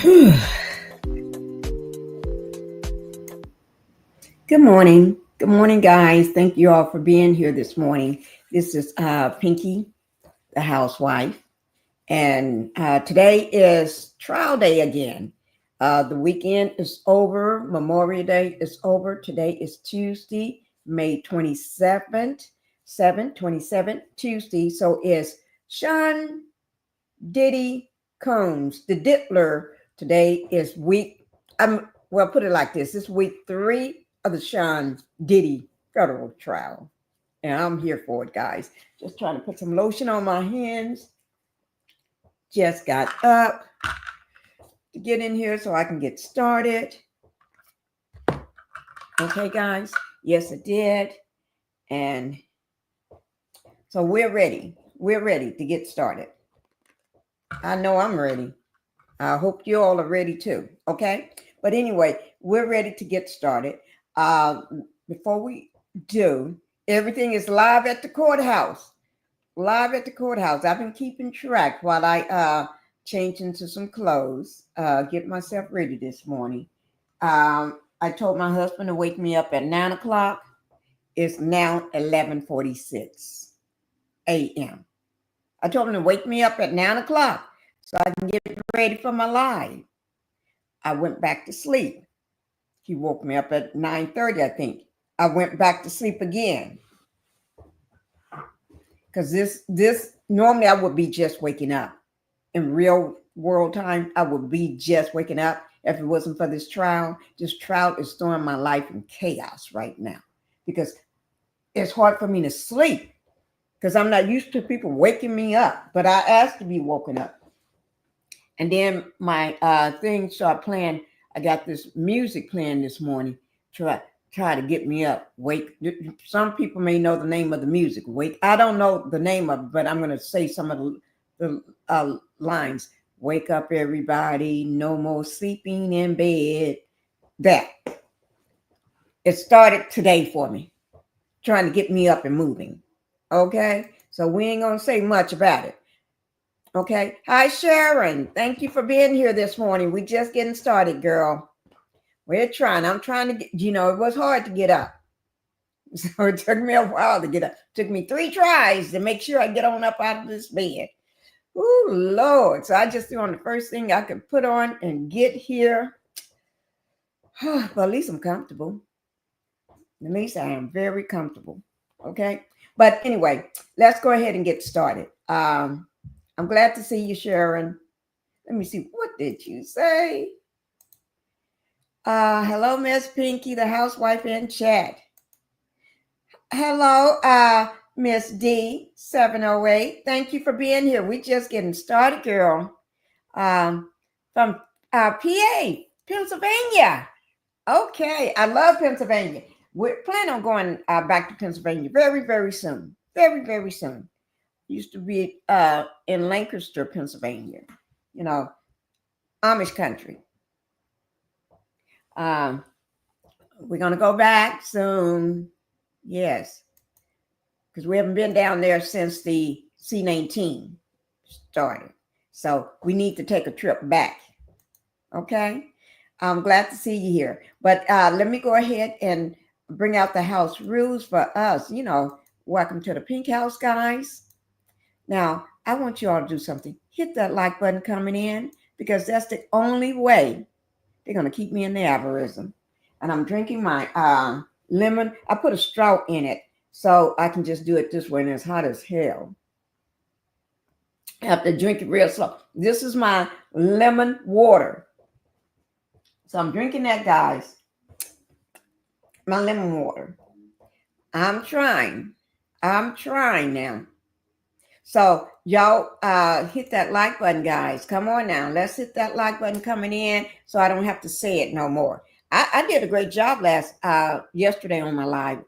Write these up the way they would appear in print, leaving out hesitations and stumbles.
Good morning. Good morning, guys. Thank you all for being here this morning. This is Pinkie, the housewife. And today is trial day again. The weekend is over. Memorial Day is over. Today is Tuesday, May 27th, 27th, Tuesday. So it's Sean Diddy Combs, the Diddler. Today is well, put it like this. This week 3 of the Sean Diddy federal trial. And I'm here for it, guys. Just trying to put some lotion on my hands. Just got up to get in here so I can get started. Okay, guys. Yes, I did. And so we're ready. We're ready to get started. I know I'm ready. I hope you all are ready too. Okay. But anyway, we're ready to get started. Before we do, everything is live at the courthouse. Live at the courthouse. I've been keeping track while I change into some clothes, get myself ready this morning. I told my husband to wake me up at 9 o'clock. It's now 11:46 a.m. I told him to wake me up at 9 o'clock so I can get ready for my live. I went back to sleep. He woke me up at 9:30, I think. I went back to sleep again. Because this normally I would be just waking up. In real world time, I would be just waking up if it wasn't for this trial. This trial is throwing my life in chaos right now because it's hard for me to sleep because I'm not used to people waking me up, but I asked to be woken up. And then my thing started playing. I got this music playing this morning, try to get me up. Wake. Some people may know the name of the music. Wake. I don't know the name of it, but I'm going to say some of the lines. Wake up, everybody. No more sleeping in bed. That. It started today for me, trying to get me up and moving. Okay? So we ain't going to say much about it. Okay. Hi, Sharon. Thank you for being here this morning. We just getting started, girl. We're trying. I'm trying to get, it was hard to get up. So it took me a while to get up. It took me 3 tries to make sure I get on up out of this bed. Oh, Lord. So I just threw on the first thing I could put on and get here. Well, at least I'm comfortable. At least I am very comfortable. Okay. But anyway, let's go ahead and get started. I'm glad to see you, Sharon. Let me see. What did you say? Hello, Miss Pinkie, the housewife in chat. Hello, Miss D708. Thank you for being here. We just getting started, girl. From PA, Pennsylvania. Okay, I love Pennsylvania. We're planning on going back to Pennsylvania very, very soon. Very, very soon. Used to be in Lancaster, Pennsylvania, Amish country. We're going to go back soon. Yes. Because we haven't been down there since the C-19 started. So we need to take a trip back. Okay. I'm glad to see you here. But let me go ahead and bring out the house rules for us. Welcome to the Pink House, guys. Now, I want you all to do something. Hit that like button coming in because that's the only way they're going to keep me in the algorithm. And I'm drinking my lemon. I put a straw in it so I can just do it this way and it's hot as hell. I have to drink it real slow. This is my lemon water. So I'm drinking that, guys. My lemon water. I'm trying now. So y'all hit that like button, guys. Come on now. Let's hit that like button coming in so I don't have to say it no more. I did a great job yesterday on my live.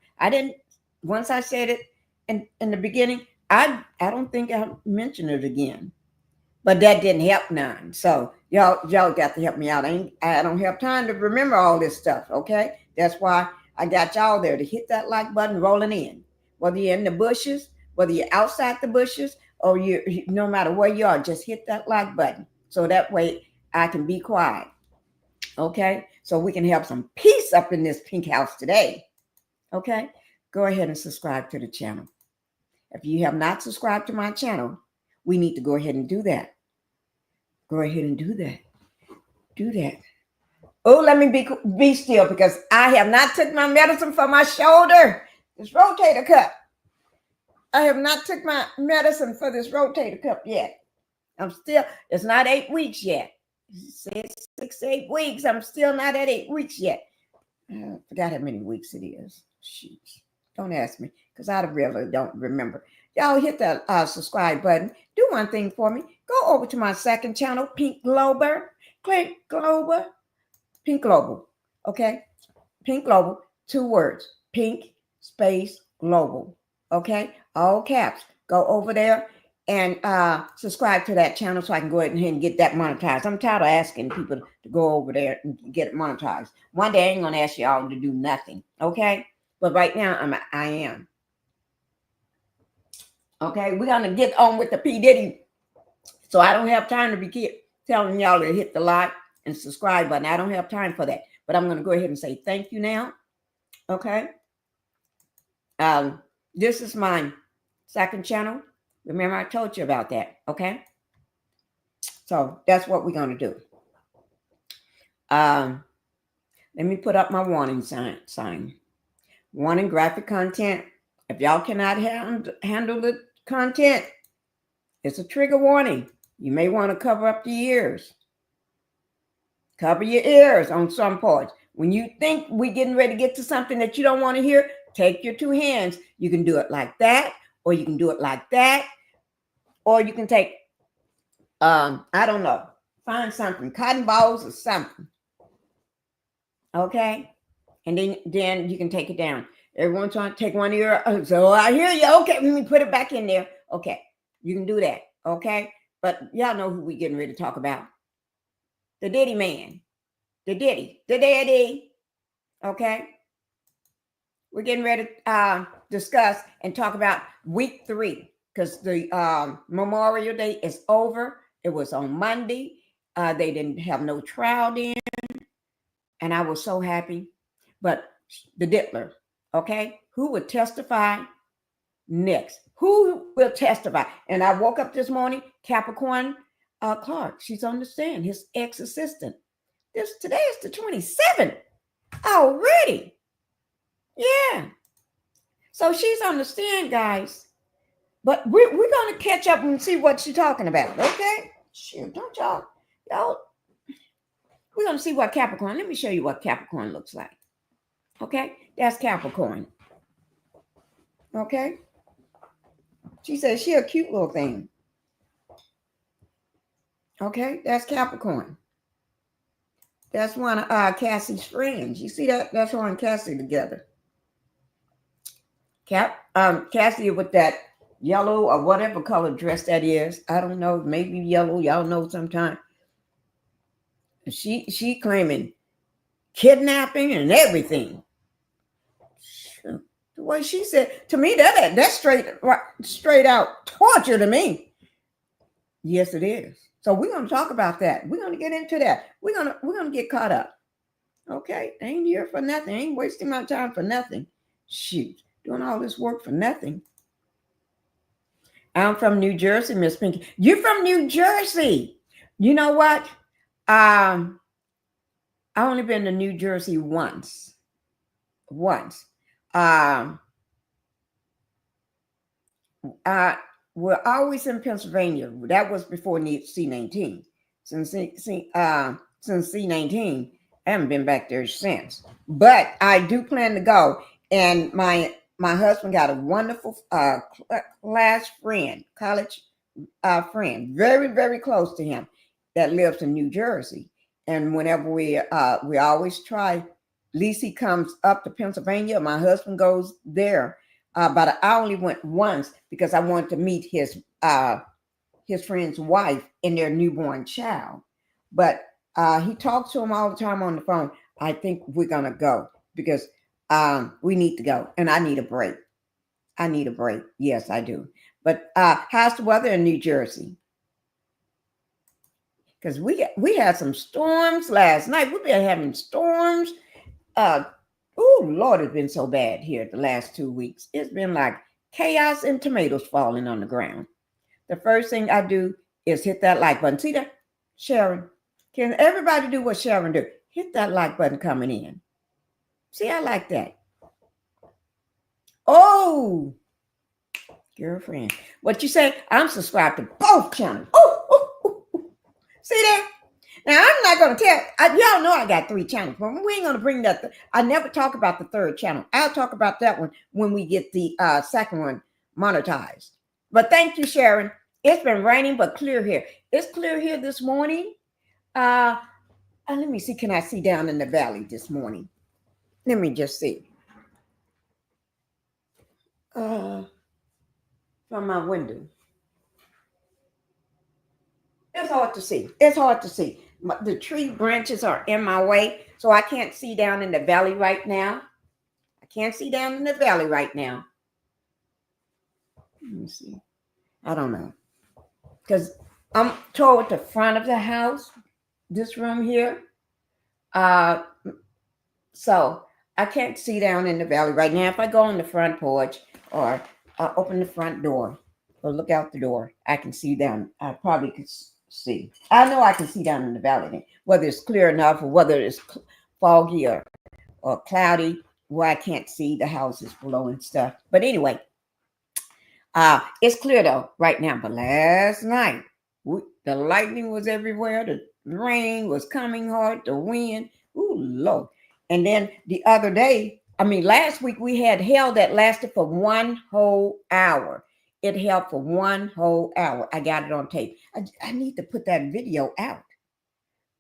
Once I said it in the beginning, I don't think I mentioned it again. But that didn't help none. So y'all got to help me out. I don't have time to remember all this stuff, okay? That's why I got y'all there to hit that like button rolling in. Whether you're in the bushes, whether you're outside the bushes, or no matter where you are, just hit that like button. So that way I can be quiet. Okay, so we can have some peace up in this pink house today. Okay, go ahead and subscribe to the channel. If you have not subscribed to my channel, we need to go ahead and do that. Go ahead and do that. Do that. Oh, let me be still, because I have not took my medicine for my shoulder. This rotator cuff. I have not took my medicine for this rotator cuff yet. I'm still, it's not 8 weeks yet. It's 6 to 8 weeks. I'm still not at 8 weeks yet. I forgot how many weeks it is. Shoot. Don't ask me, because I really don't remember. Y'all hit the subscribe button. Do one thing for me. Go over to my second channel, Pink Global. Click Global. Pink Global. Okay? Pink Global. 2 words. Pink space Global. Okay? All caps. Go over there and subscribe to that channel so I can go ahead and get that monetized. I'm tired of asking people to go over there and get it monetized. One day I ain't going to ask y'all to do nothing. Okay? But right now, I am. Okay, we're going to get on with the P. Diddy. So I don't have time to be telling y'all to hit the like and subscribe button. I don't have time for that. But I'm going to go ahead and say thank you now. Okay. This is my second channel. Remember, I told you about that. Okay. So that's what we're going to do. Let me put up my warning sign. Warning: graphic content. If y'all cannot handle the content, it's a trigger warning. You may want to cover up the ears. Cover your ears on some parts. When you think we're getting ready to get to something that you don't want to hear, take your 2 hands. You can do it like that, or you can do it like that, or you can take, I don't know, find something, cotton balls or something. Okay? And then you can take it down. Everyone's trying to take one ear. So I hear you. Okay, let me put it back in there. Okay, you can do that. Okay, but y'all know who we getting ready to talk about. The Diddy man. The Diddy. The Daddy. Okay. We're getting ready to discuss and talk about week 3, because the Memorial Day is over. It was on Monday. They didn't have no trial then. And I was so happy. But the Diddler, okay? Who would testify next? Who will testify? And I woke up this morning, Capricorn Clark. She's on the stand, his ex-assistant. Today is the 27th already. Yeah. So she's on the stand, guys. But we're going to catch up and see what she's talking about, okay? Shoot, don't y'all. We're going to see what Capricorn. Let me show you what Capricorn looks like. Okay? That's Capricorn. Okay? She says she a cute little thing. Okay? That's Capricorn. That's one of Cassie's friends. You see that? That's her and Cassie together. Cassie with that yellow or whatever color dress that is. I don't know. Maybe yellow. Y'all know sometime. She claiming kidnapping and everything. The way she said to me, that's straight out torture to me. Yes, it is. So we're gonna talk about that. We're gonna get into that. We're gonna get caught up. Okay, I ain't here for nothing. I ain't wasting my time for nothing. Shoot, doing all this work for nothing. I'm from New Jersey, Miss Pinkie. You're from New Jersey. You know what? I only been to New Jersey once. We're always in Pennsylvania. That was before C-19. Since C-19, I haven't been back there since. But I do plan to go. And my husband got a wonderful class friend, college friend, very, very close to him, that lives in New Jersey. And whenever we always try, at least he comes up to Pennsylvania. My husband goes there. But I only went once because I wanted to meet his friend's wife and their newborn child. But he talks to him all the time on the phone. I think we're gonna go because we need to go, and I need a break. Yes, I do. But how's the weather in New Jersey? because we had some storms last night. We've been having storms. Oh Lord, it's been so bad here the last 2 weeks. It's been like chaos and tomatoes falling on the ground. The first thing I do is hit that like button. See that, Sharon? Can everybody do what Sharon do? Hit that like button coming in. See, I like that. Oh, girlfriend, what you say? I'm subscribed to both channels. Oh. See that? Now, I'm not going to tell, y'all know I got 3 channels, but we ain't going to bring that. I never talk about the 3rd channel. I'll talk about that one when we get the 2nd one monetized. But thank you, Sharon. It's been raining, but clear here. It's clear here this morning. Let me see. Can I see down in the valley this morning? Let me just see. From my window. It's hard to see. It's hard to see. The tree branches are in my way, so I can't see down in the valley right now. I can't see down in the valley right now. Let me see. I don't know. Because I'm toward the front of the house, this room here. So I can't see down in the valley right now. If I go on the front porch or open the front door or look out the door, I can see down. I probably could see. I know I can see down in the valley, whether it's clear enough or whether it's foggy or cloudy where I can't see the houses below and stuff. But anyway, it's clear though right now. But last night, the lightning was everywhere. The rain was coming hard. The wind, ooh, Lord. And then the other day, last week we had hail that lasted for 1 whole hour. It held for 1 whole hour. I got it on tape. I need to put that video out.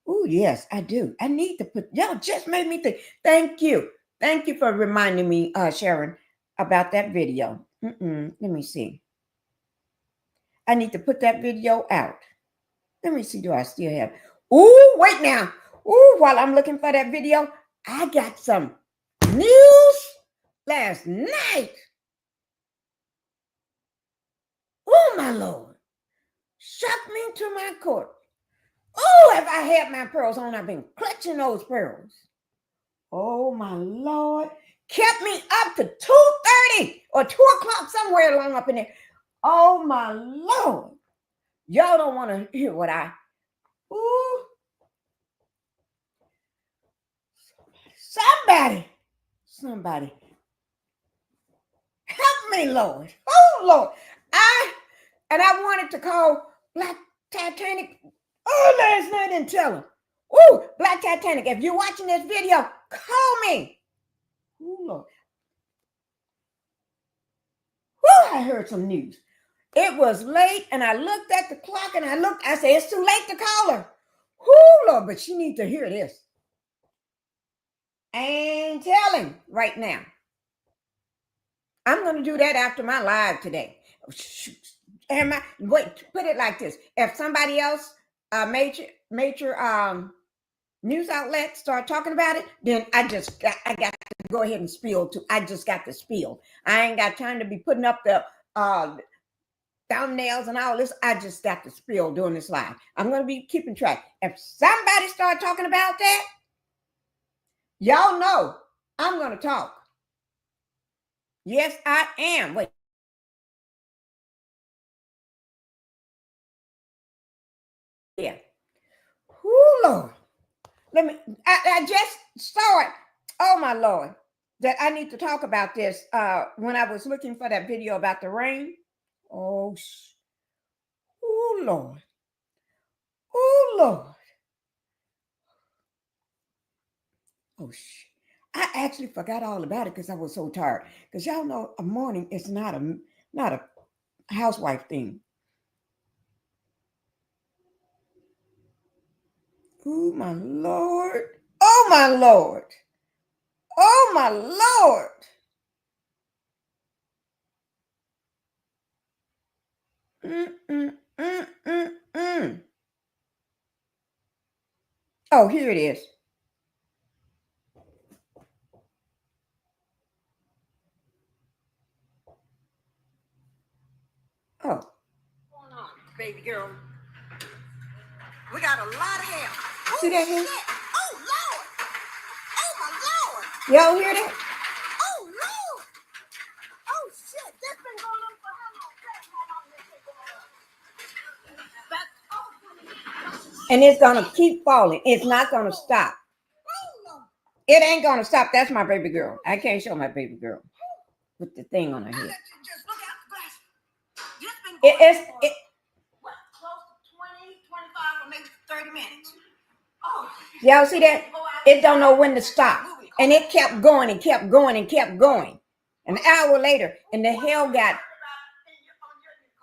Oh, yes, I do. I need to put, y'all just made me think. Thank you. Thank you for reminding me, Sharon, about that video. Let me see. I need to put that video out. Let me see, do I still have? Oh, wait now. Oh, while I'm looking for that video, I got some news last night. Oh, my Lord. Shocked me to my core. Oh, if I had my pearls on, I've been clutching those pearls. Oh, my Lord. Kept me up to 2:30 or 2 o'clock, somewhere along up in there. Oh, my Lord. Y'all don't want to hear what ooh. Somebody. Help me, Lord. Oh, Lord. I wanted to call Black Titanic last night and tell him, oh, Black Titanic, if you're watching this video, call me. Oh, Lord. I heard some news. It was late, and I looked at the clock, and I said, it's too late to call her. Oh, Lord, but she needs to hear this. I ain't telling right now. I'm going to do that after my live today. Put it like this. If somebody else, major news outlet start talking about it, then I got to go ahead and spill too. I just got to spill. I ain't got time to be putting up the thumbnails and all this. I just got to spill during this live. I'm going to be keeping track. If somebody start talking about that, y'all know I'm going to talk. Yes, I am. Wait. Yeah. Oh, Lord. I just saw it. Oh, my Lord. That I need to talk about this when I was looking for that video about the rain. Oh, Lord. Oh, Lord. Oh, I actually forgot all about it because I was so tired. Because y'all know a morning is not a housewife thing. Oh, my Lord. Oh, my Lord. Oh, my Lord. Oh, here it is. Oh. What's going on, baby girl? We got a lot of hair. See that here? Oh, Lord. Oh, my Lord. Y'all hear that? Oh, Lord. Oh, shit. This been going on for how long? And it's going to keep falling. It's not going to stop. It ain't going to stop. That's my baby girl. I can't show my baby girl with the thing on her head. It's what, close to 20, 25, or maybe 30 minutes. Oh, y'all see that? It don't know when to stop. And it kept going and kept going and kept going. An hour later, and the hell got,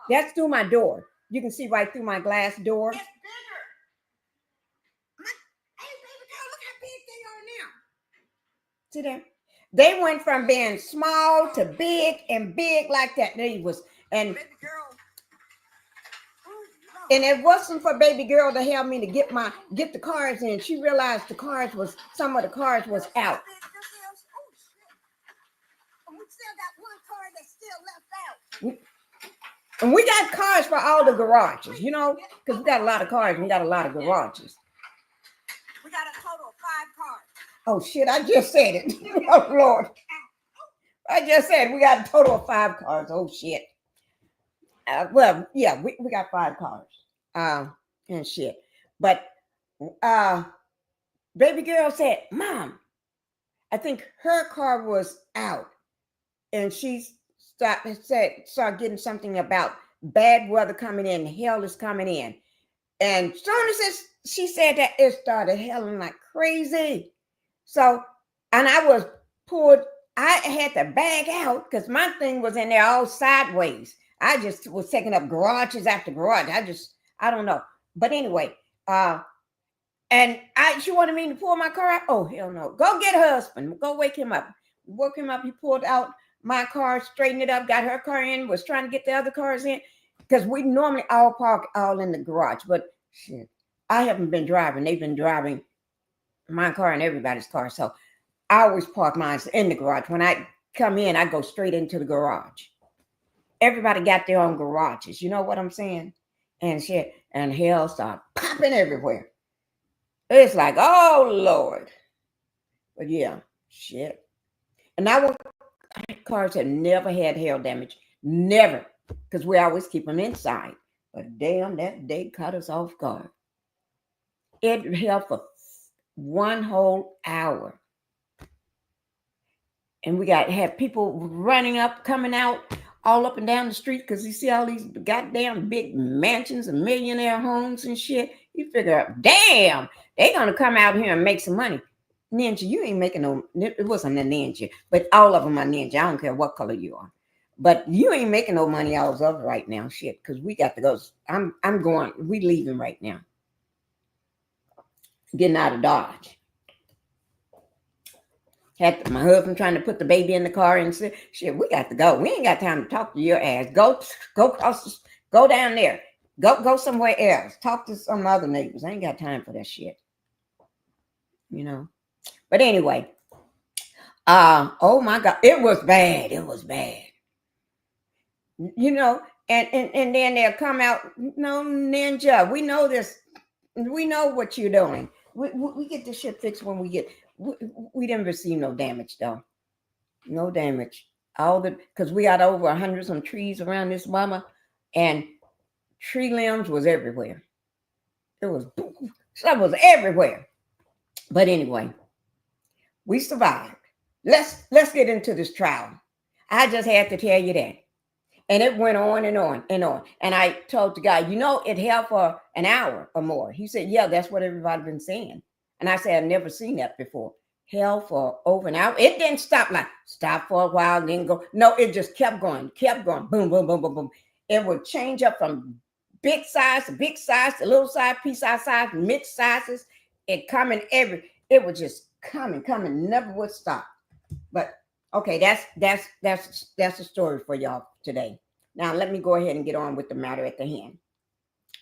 that's through my door. You can see right through my glass door. It's bigger. Hey, baby girl, look how big they are now. See that? They went from being small to big and big like that. They was, and baby girl. And it wasn't for baby girl to help me to get the cars in. She realized some of the cars was out. We still got one car that's still left out. And we got cars for all the garages, you know, because we got a lot of cars and we got a lot of garages. We got a total of 5 cars. Oh shit, I just said it. Oh Lord. I just said we got a total of 5 cars. Oh shit. Well, yeah, we got 5 cars. And shit. But baby girl said, Mom, I think her car was out. And she started getting something about bad weather coming in, hell is coming in. And soon as she said that, it started hailing like crazy. So, and I had to back out because my thing was in there all sideways. I just was taking up garages after garage. I don't know. But anyway, and she wanted me to pull my car out. Oh, hell no. Go get her husband. Go wake him up. Woke him up. He pulled out my car, straightened it up, got her car in, was trying to get the other cars in. Because we normally all park all in the garage. But shit, I haven't been driving. They've been driving my car and everybody's car. So I always park mine in the garage. When I come in, I go straight into the garage. Everybody got their own garages. You know what I'm saying? And shit. And hell started popping everywhere. It's like, oh, Lord. But yeah, shit. And cars have never had hail damage. Never. Because we always keep them inside. But damn, that day caught us off guard. It held for 1 whole hour. And we had people running up, coming out, all up and down the street because you see all these goddamn big mansions and millionaire homes and shit. You figure out, damn, they gonna come out here and make some money. Ninja, you ain't making no, it wasn't a ninja, but all of them are ninja. I don't care what color you are. But you ain't making no money out of right now, shit, because we got to go. We leaving right now. Getting out of Dodge. Had my husband trying to put the baby in the car and said, shit, we got to go. We ain't got time to talk to your ass. Go down there. Go somewhere else. Talk to some other neighbors. I ain't got time for that shit. You know. But anyway. Oh my God. It was bad. It was bad. You know, and then they'll come out, no, Ninja, we know this. We know what you're doing. We get this shit fixed when we didn't receive no damage though. No damage. Because we got over 100 some trees around this mama, and tree limbs was everywhere. Stuff was everywhere. But anyway, we survived. Let's get into this trial. I just had to tell you that. And it went on and on and on. And I told the guy, it held for an hour or more. He said, yeah, that's what everybody been saying. And I said, I've never seen that before. Held for over an hour. It didn't stop for a while, then go. No, it just kept going. Boom, boom, boom, boom, boom. It would change up from big size to little size, pea-size size, mid sizes. It was just coming, never would stop. But okay, that's a story for y'all today. Now let me go ahead and get on with the matter at the hand.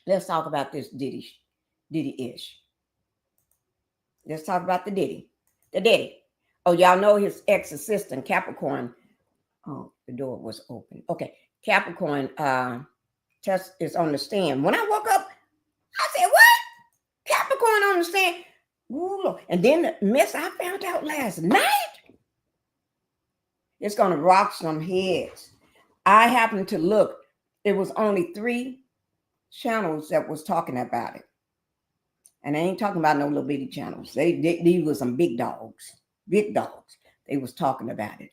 Let's talk about this Diddy-ish. Let's talk about the Diddy. The Diddy. Oh, y'all know his ex-assistant, Capricorn. Oh, the door was open. Okay, Capricorn is on the stand. When I woke up, I said, what? understand? Ooh, Lord. And then the mess I found out last night, it's going to rock some heads. I happened to look. It was only 3 channels that was talking about it. And I ain't talking about no little bitty channels. These were some big dogs. Big dogs. They was talking about it.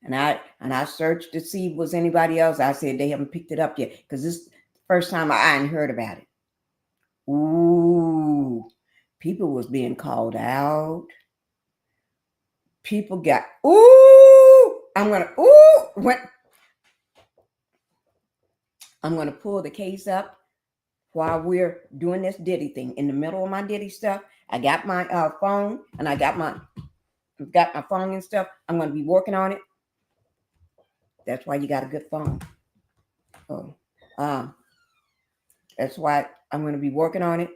And I searched to see was anybody else. I said they haven't picked it up yet. Because this is the first time I hadn't heard about it. Ooh. People was being called out. People got I'm gonna pull the case up while we're doing this Diddy thing. In the middle of my Diddy stuff, I got my phone and I got my phone and stuff. I'm gonna be working on it. That's why you got a good phone. Oh, that's why I'm gonna be working on it.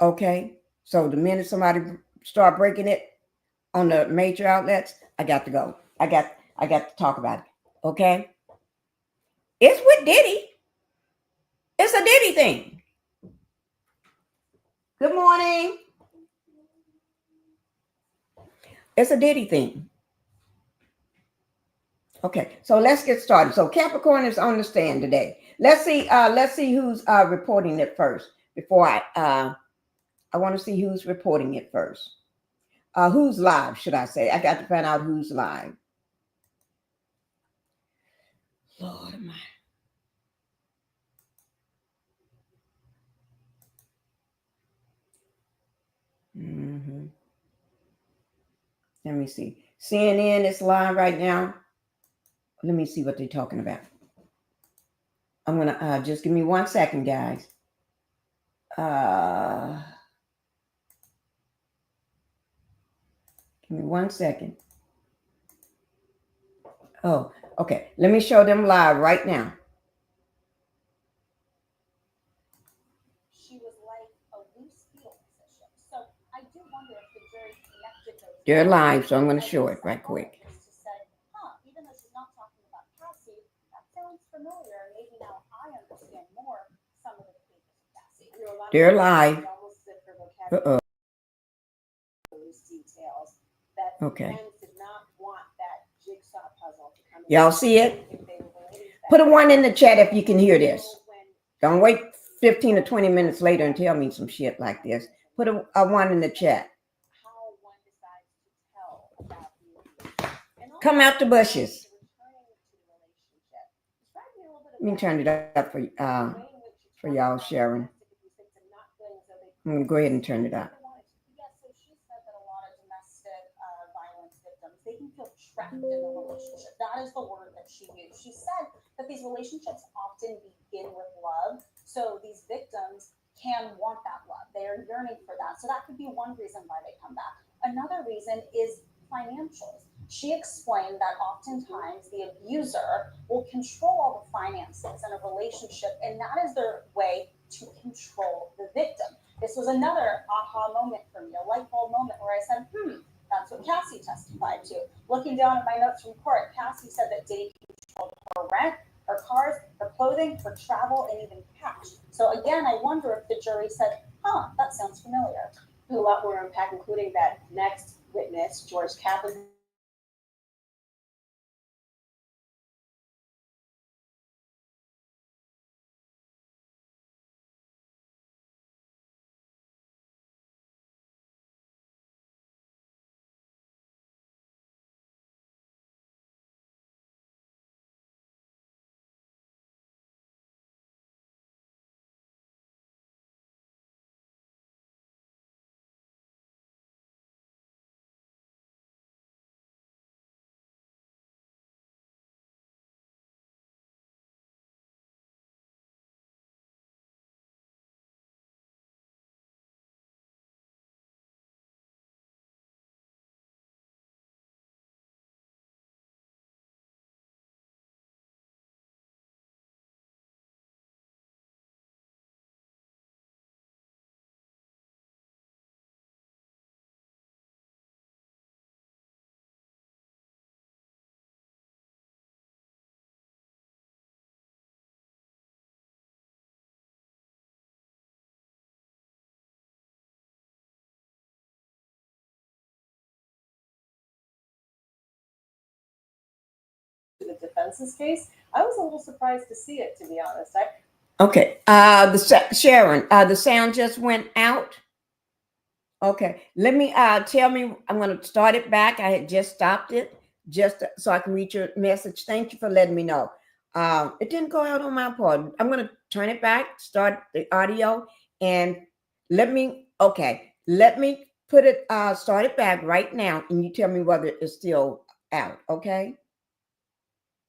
Okay. So the minute somebody start breaking it on the major outlets, I got to go. I got to talk about it. Okay. It's with Diddy. It's a Diddy thing. Good morning. It's a Diddy thing. Okay, so let's get started. So Capricorn is on the stand today. Let's see who's reporting it first before I want to see who's reporting it first. Who's live, should I say? I got to find out who's live. Lord of mine. Let me see. CNN is live right now. Let me see what they're talking about. I'm gonna just give me 1 second, guys. Give me 1 second. Oh, okay. Let me show them live right now. She was like a loose fetal position. So I do wonder if the jury connected those. They're live, so I'm going to show it right quick. To say, even though she's not talking about Cassie, that sounds familiar. Maybe now I understand more some of the behaviors of Cassie. They're live. Uh-oh. Details that okay. did not want that jigsaw puzzle to come. Y'all see it? Put a 1 in the chat if you can hear this. Don't wait 15 or 20 minutes later and tell me some shit like this. Put a 1 in the chat. Come out the bushes. Let me turn it up for y'all sharing. I'm going to go ahead and turn it up. They can feel trapped in a relationship. That is the word that she used. She said that these relationships often begin with love. So these victims can want that love. They are yearning for that. So that could be one reason why they come back. Another reason is financials. She explained that oftentimes the abuser will control all the finances in a relationship, and that is their way to control the victim. This was another aha moment for me, a light bulb moment where I said, that's what Cassie testified to. Looking down at my notes from court, Cassie said that Diddy controlled her rent, her cars, her clothing, her travel, and even cash. So again, I wonder if the jury said, that sounds familiar. A lot more unpack, including that next witness, George Kaplan, defense's case. I was a little surprised to see it, to be honest. Okay. Sharon, the sound just went out. Okay. Let me tell me. I'm going to start it back. I had just stopped it just so I can read your message. Thank you for letting me know. It didn't go out on my part. I'm going to turn it back, start the audio, and let me put it, start it back right now, and you tell me whether it's still out. Okay.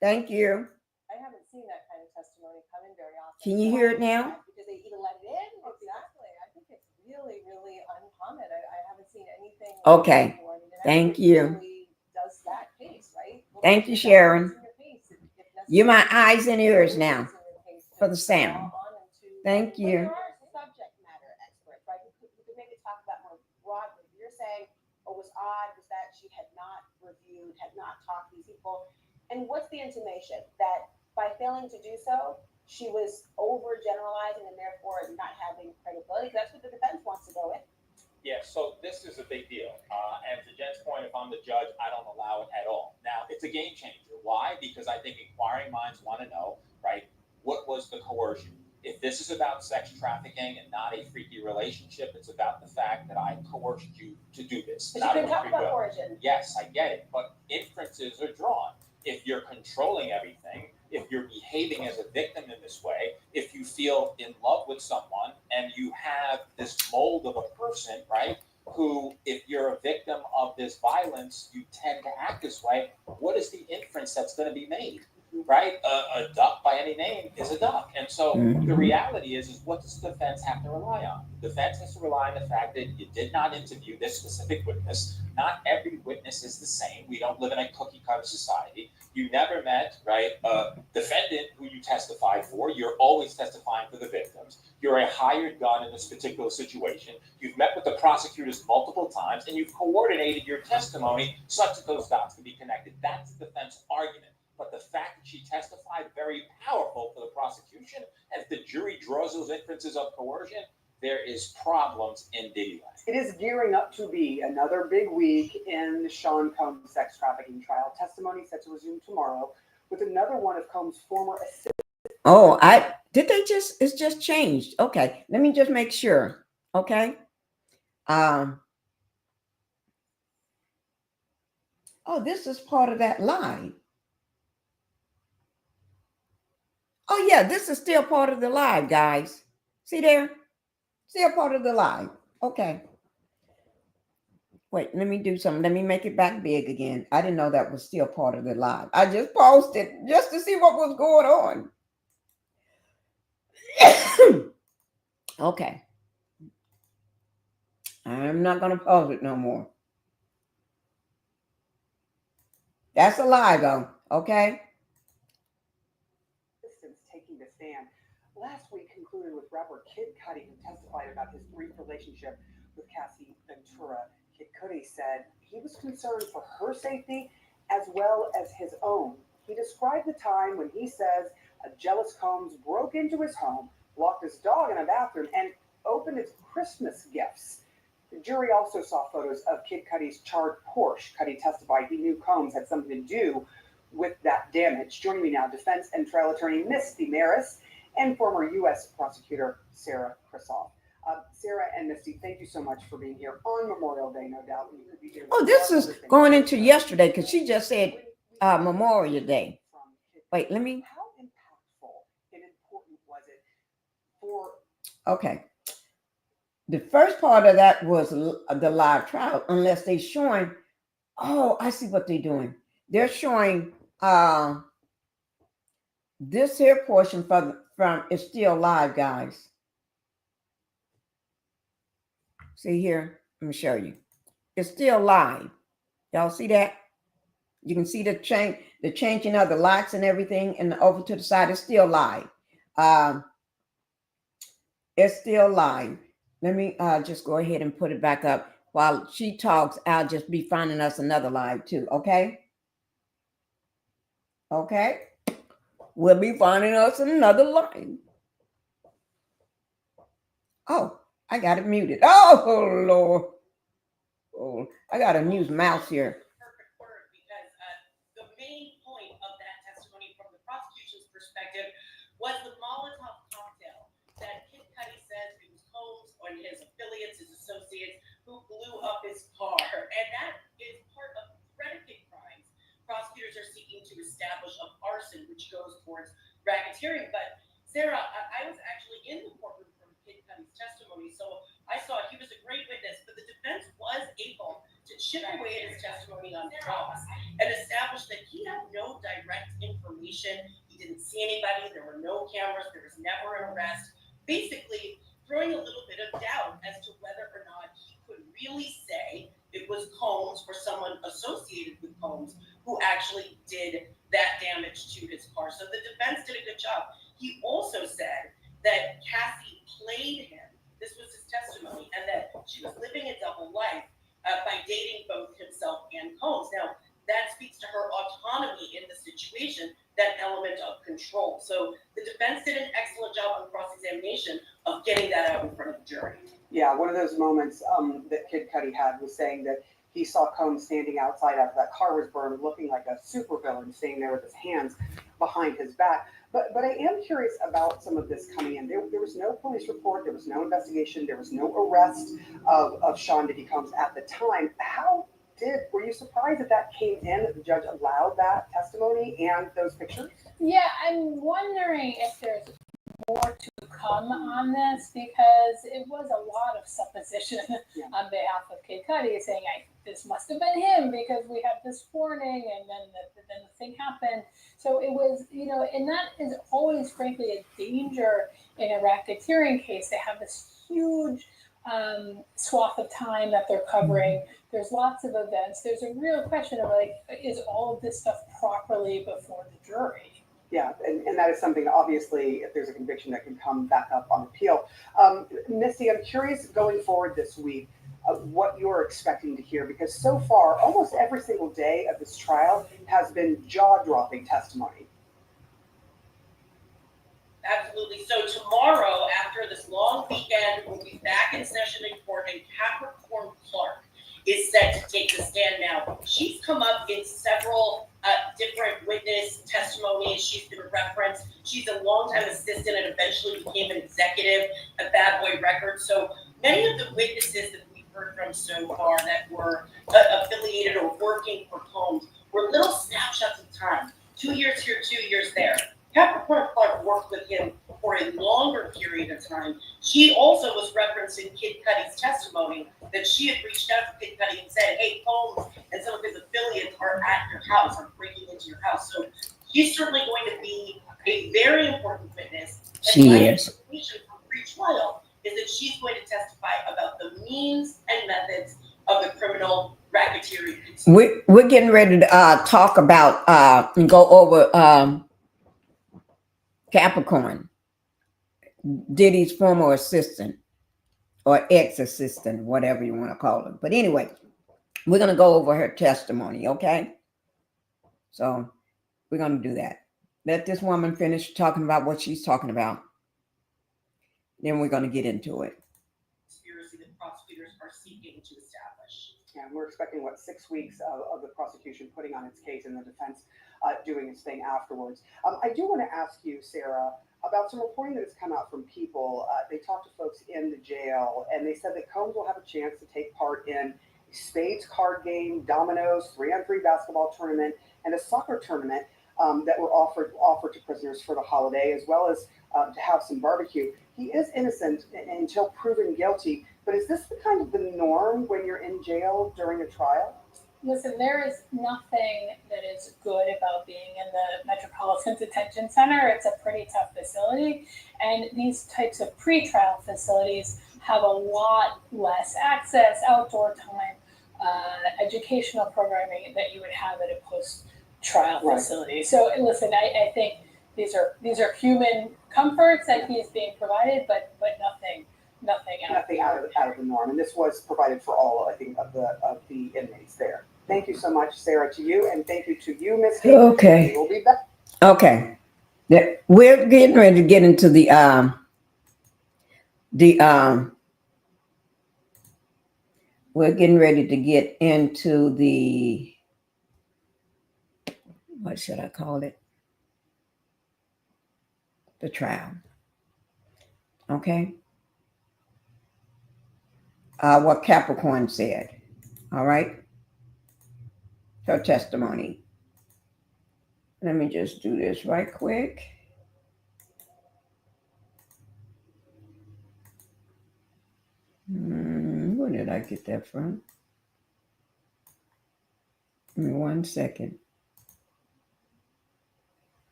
Thank you. I haven't seen that kind of testimony come in very often. Can you hear it now? Because they even let it in. Exactly. I think it's really, really uncommon. I haven't seen anything. Okay. Before. I mean, Thank you. really does that case, right? Thank you, Sharon. You're my eyes and ears now for the sound. Thank you. There are subject matter experts, right? You could maybe talk about more broadly. You're saying what was odd was that she had not reviewed, had not talked to these people. And what's the intimation? That by failing to do so, she was overgeneralizing and therefore not having credibility? That's what the defense wants to go with. Yeah, so this is a big deal. And to Jen's point, if I'm the judge, I don't allow it at all. Now, it's a game changer. Why? Because I think inquiring minds want to know, right, what was the coercion? If this is about sex trafficking and not a freaky relationship, it's about the fact that I coerced you to do this. But you can talk about coercion. Yes, I get it. But inferences are drawn. If you're controlling everything, if you're behaving as a victim in this way, if you feel in love with someone and you have this mold of a person, right, who, if you're a victim of this violence, you tend to act this way, what is the inference that's going to be made? Right? A duck by any name is a duck. And so the reality is what does the defense have to rely on? The defense has to rely on the fact that you did not interview this specific witness. Not every witness is the same. We don't live in a cookie cutter society. You never met, right, a defendant who you testified for. You're always testifying for the victims. You're a hired gun in this particular situation. You've met with the prosecutors multiple times, and you've coordinated your testimony such that those dots can be connected. That's the defense argument. But the fact that she testified, very powerful for the prosecution. As the jury draws those inferences of coercion, there is problems in Diddy land. It is gearing up to be another big week in the Sean Combs sex trafficking trial. Testimony set to resume tomorrow with another one of Combs' former assistants. Oh, it's just changed. Okay, let me just make sure. Okay. Oh, this is part of that lie. Oh, yeah, this is still part of the live, guys. See there? Still part of the live. Okay. Wait, let me do something. Let me make it back big again. I didn't know that was still part of the live. I just paused it just to see what was going on. Okay. I'm not going to pause it no more. That's a lie, though. Okay? Taking the stand last week concluded with rapper Kid Cudi, who testified about his brief relationship with Cassie Ventura. Kid Cudi said he was concerned for her safety as well as his own. He described the time when he says a jealous Combs broke into his home, locked his dog in a bathroom, and opened his Christmas gifts. The jury also saw photos of Kid Cudi's charred Porsche. Cudi testified he knew Combs had something to do with that damage. Joining me now, defense and trial attorney Misty Maris and former U.S. prosecutor Sarah Krisoff. Sarah and Misty, thank you so much for being here on Memorial Day, no doubt. You could be here. Oh, this is going into yesterday because she just said Memorial Day. Wait, let me. How impactful and important was it for? Okay. The first part of that was the live trial, unless they're showing. Oh, I see what they're doing. They're showing this here portion from is still live, guys. See here, let me show you. It's still live. Y'all see that? You can see the changing of the lights and everything, and over to the side, it's still live. It's still live. Let me just go ahead and put it back up. While she talks, I'll just be finding us another live too, okay? Okay? We'll be finding us another live. Oh, I got it muted. Oh, Lord. Oh, I got a new mouse here. Perfect word, because the main point of that testimony was the Molotov cocktail that Kid Cudi says it was Combs and his affiliates, his associates, who blew up his car. And that is part of predicate crimes. Prosecutors are seeking to establish of arson, which goes towards racketeering. But Sarah, I was actually in the courtroom from Kid Cudi's testimony, so I saw he was a great witness, but the defense was able to chip away at his testimony on cross and establish that he had no direct information. He didn't see anybody. There were no cameras. There was never an arrest. Basically, throwing a little bit of doubt as to whether or not he could really say it was Combs or someone associated with Combs who actually did that damage to his car. So the defense did a good job. He also said that Cassie played him. This was his testimony, and that she was living a double life by dating both himself and Combs. Now, that speaks to her autonomy in the situation, that element of control. So the defense did an excellent job on cross-examination of getting that out in front of the jury. Yeah, one of those moments that Kid Cudi had was saying that he saw Combs standing outside after that car was burned, looking like a supervillain, standing there with his hands behind his back. But I am curious about some of this coming in. There was no police report, there was no investigation, there was no arrest of Sean Diddy Combs at the time. Were you surprised that came in, that the judge allowed that testimony and those pictures? Yeah, I'm wondering if there's more to come on this, because it was a lot of supposition on behalf of Kid Cudi saying, this must have been him because we have this warning, and then the thing happened. So it was, and that is always, frankly, a danger in a racketeering case. They have this huge swath of time that they're covering. There's lots of events. There's a real question of is all of this stuff properly before the jury? Yeah, and that is something, obviously, if there's a conviction that can come back up on appeal. Misty, I'm curious going forward this week, what you're expecting to hear, because so far, almost every single day of this trial has been jaw-dropping testimony. Absolutely. So tomorrow, after this long weekend, we'll be back in session in court, and Capricorn Clark is set to take the stand now. She's come up in several different witness testimonies. She's been referenced. She's a longtime assistant and eventually became an executive at Bad Boy Records. So many of the witnesses that we've heard from so far that were affiliated or working for Combs were little snapshots of time. 2 years here, 2 years there. Capricorn Clark worked with him for a longer period of time. She also was referenced in Kid Cudi's testimony that she had reached out to Kid Cudi and said, hey, Combs and some of his affiliates are at your house, are breaking into your house. So he's certainly going to be a very important witness. She is. My expectation for pre-trial is that she's going to testify about the means and methods of the criminal racketeering. We're getting ready to talk about and go over Capricorn, Diddy's former assistant or ex-assistant, whatever you want to call it. But anyway, we're going to go over her testimony, okay? So we're going to do that. Let this woman finish talking about what she's talking about. Then we're going to get into it. Conspiracy that prosecutors are seeking to establish. And we're expecting, 6 weeks of the prosecution putting on its case and the defense doing its thing afterwards. I do want to ask you, Sarah, about some reporting that has come out from people. They talked to folks in the jail, and they said that Combs will have a chance to take part in a spades card game, dominoes, 3-on-3 basketball tournament, and a soccer tournament that were offered to prisoners for the holiday, as well as to have some barbecue. He is innocent until proven guilty, but is this the kind of the norm when you're in jail during a trial? Listen, there is nothing that is good about being in the Metropolitan Detention Center. It's a pretty tough facility, and these types of pretrial facilities have a lot less access, outdoor time, educational programming that you would have at a post-trial facility. So listen, I think these are human comforts that he is being provided, but nothing out of the norm. And this was provided for all, I think, of the inmates there. Thank you so much, Sarah, to you, and thank you to you, Misty. Okay. We'll be back. Okay. We're getting ready to get into we're getting ready to get into the, what should I call it? the trial. Okay. What Capricorn said. All right. Her testimony. Let me just do this right quick. Where did I get that from? Give me 1 second.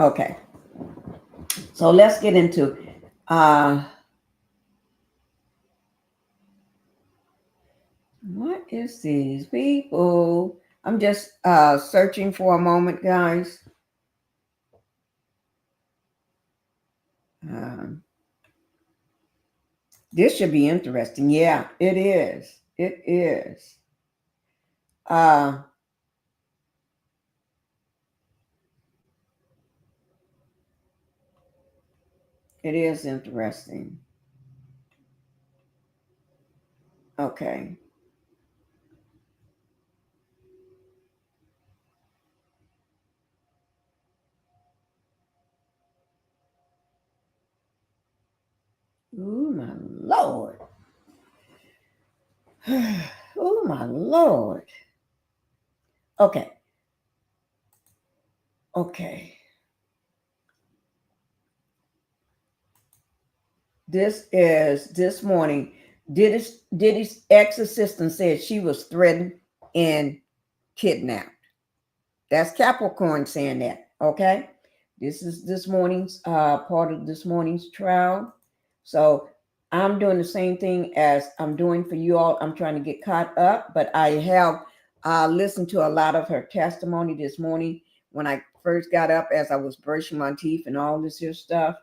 Okay. So let's get into what is these people? I'm just searching for a moment, guys. This should be interesting. Yeah, it is. It is. It is interesting. Okay. Oh my Lord. Oh my Lord. Okay. Okay. This is this morning. Diddy's ex-assistant said she was threatened and kidnapped. That's Capricorn saying that. Okay. This is this morning's part of this morning's trial. So I'm doing the same thing as I'm doing for you all. I'm trying to get caught up, but I have listened to a lot of her testimony this morning when I first got up as I was brushing my teeth and all this here stuff.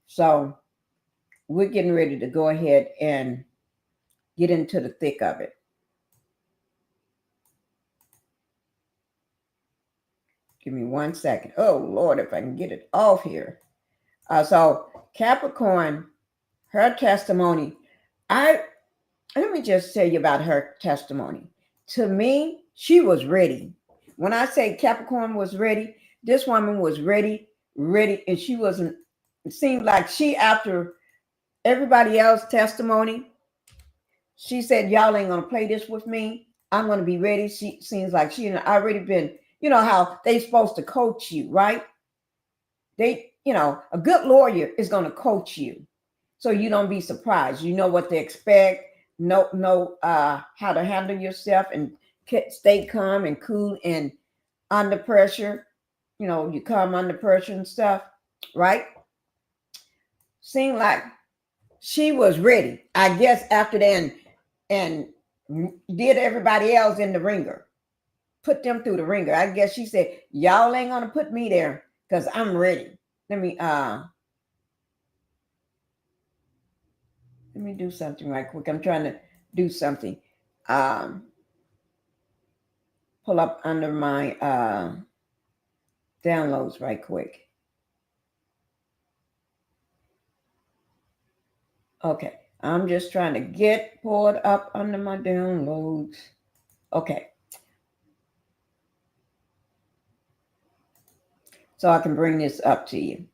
So we're getting ready to go ahead and get into the thick of it. Give me 1 second. Oh, Lord, if I can get it off here. So Capricorn, her testimony, let me just tell you about her testimony. To me, she was ready. When I say Capricorn was ready, this woman was ready, and she wasn't, it seemed like she, after everybody else's testimony, she said, y'all ain't going to play this with me. I'm going to be ready. She seems like she already been, you know how they supposed to coach you, right? They, a good lawyer is going to coach you so you don't be surprised. You know what to expect, know how to handle yourself and stay calm and cool and under pressure. You come under pressure and stuff, right? Seemed like she was ready, I guess, after that and did everybody else in the ringer, put them through the ringer. I guess she said, y'all ain't going to put me there because I'm ready. Let me do something right quick. I'm trying to do something. Pull up under my downloads right quick. Okay. I'm just trying to get pulled up under my downloads. Okay. So I can bring this up to you.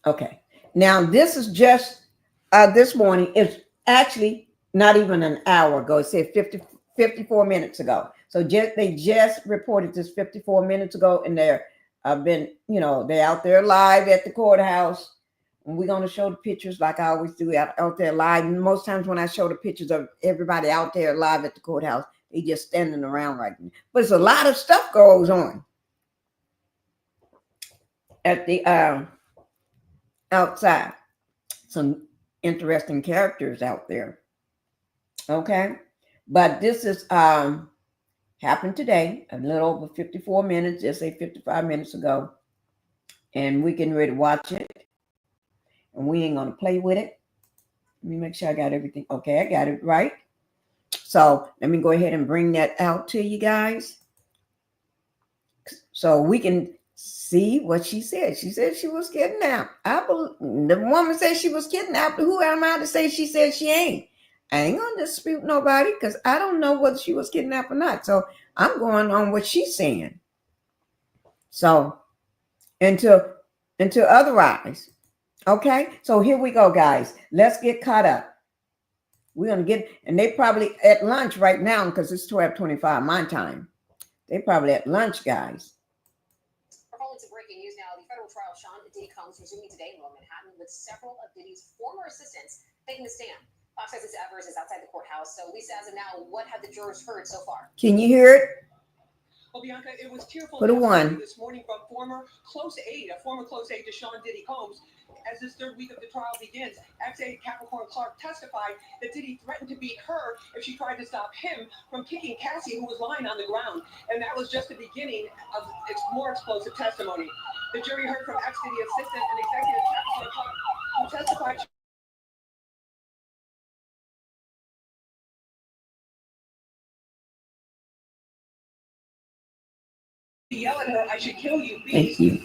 Okay. Now, this is just this morning. It's actually not even an hour ago. It said 54 minutes ago. So they just reported this 54 minutes ago, and they're they're out there live at the courthouse. And we're going to show the pictures like I always do out there live. And most times when I show the pictures of everybody out there live at the courthouse, they just standing around right now. But there's a lot of stuff goes on at the outside. Some interesting characters out there. Okay. But this is happened today, a little over 54 minutes, just say 55 minutes ago. And we getting ready to watch it. And we ain't going to play with it. Let me make sure I got everything. Okay, I got it right. So let me go ahead and bring that out to you guys. So we can see what she said. She said she was kidnapped. The woman said she was kidnapped. Who am I to say she said she ain't? I ain't going to dispute nobody because I don't know whether she was kidnapped or not. So I'm going on what she's saying. So until otherwise. Okay, so here we go, guys. Let's get caught up. We're gonna get, and they probably at lunch right now because it's 12:25 my time. They probably at lunch, guys. We're following some breaking news now. The federal trial of Sean Diddy Combs resuming today in Lower Manhattan with several of Diddy's former assistants taking the stand. Fox says it's Evers is outside the courthouse. So Lisa, as of now, what have the jurors heard so far? Can you hear it? Well, Bianca, it was tearful Put a one. this morning from a former close aide to Sean Diddy Combs. As this third week of the trial begins, ex-aide Capricorn Clark testified that Diddy threatened to beat her if she tried to stop him from kicking Cassie, who was lying on the ground. And that was just the beginning of its more explosive testimony. The jury heard from ex-Diddy assistant and executive Capricorn Clark, who testified. Yell at her, "I should kill you, beast," and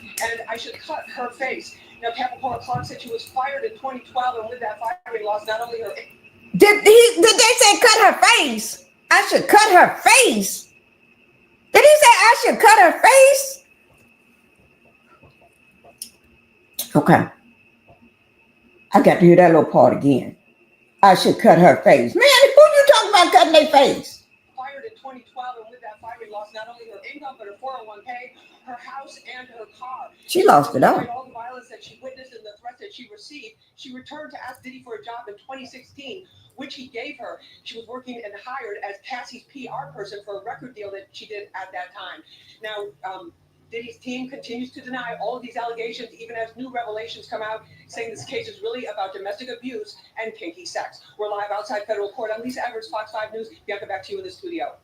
"I should cut her face." Now, Capricorn Clark said she was fired in 2012, and with that firing lost not only her. Did they say cut her face? I should cut her face. Did he say I should cut her face? Okay. I got to hear that little part again. I should cut her face. Man, who you talking about cutting their face? Fired in 2012, and with that firing lost not only her income but her 401k, her house, and her car. She lost it all. Despite all the violence that she witnessed and the threats that she received, she returned to ask Diddy for a job in 2016, which he gave her. She was working and hired as Cassie's PR person for a record deal that she did at that time. Now, Diddy's team continues to deny all of these allegations, even as new revelations come out saying this case is really about domestic abuse and kinky sex. We're live outside federal court. I'm Lisa Evers, Fox 5 News. Bianca, back to you in the studio.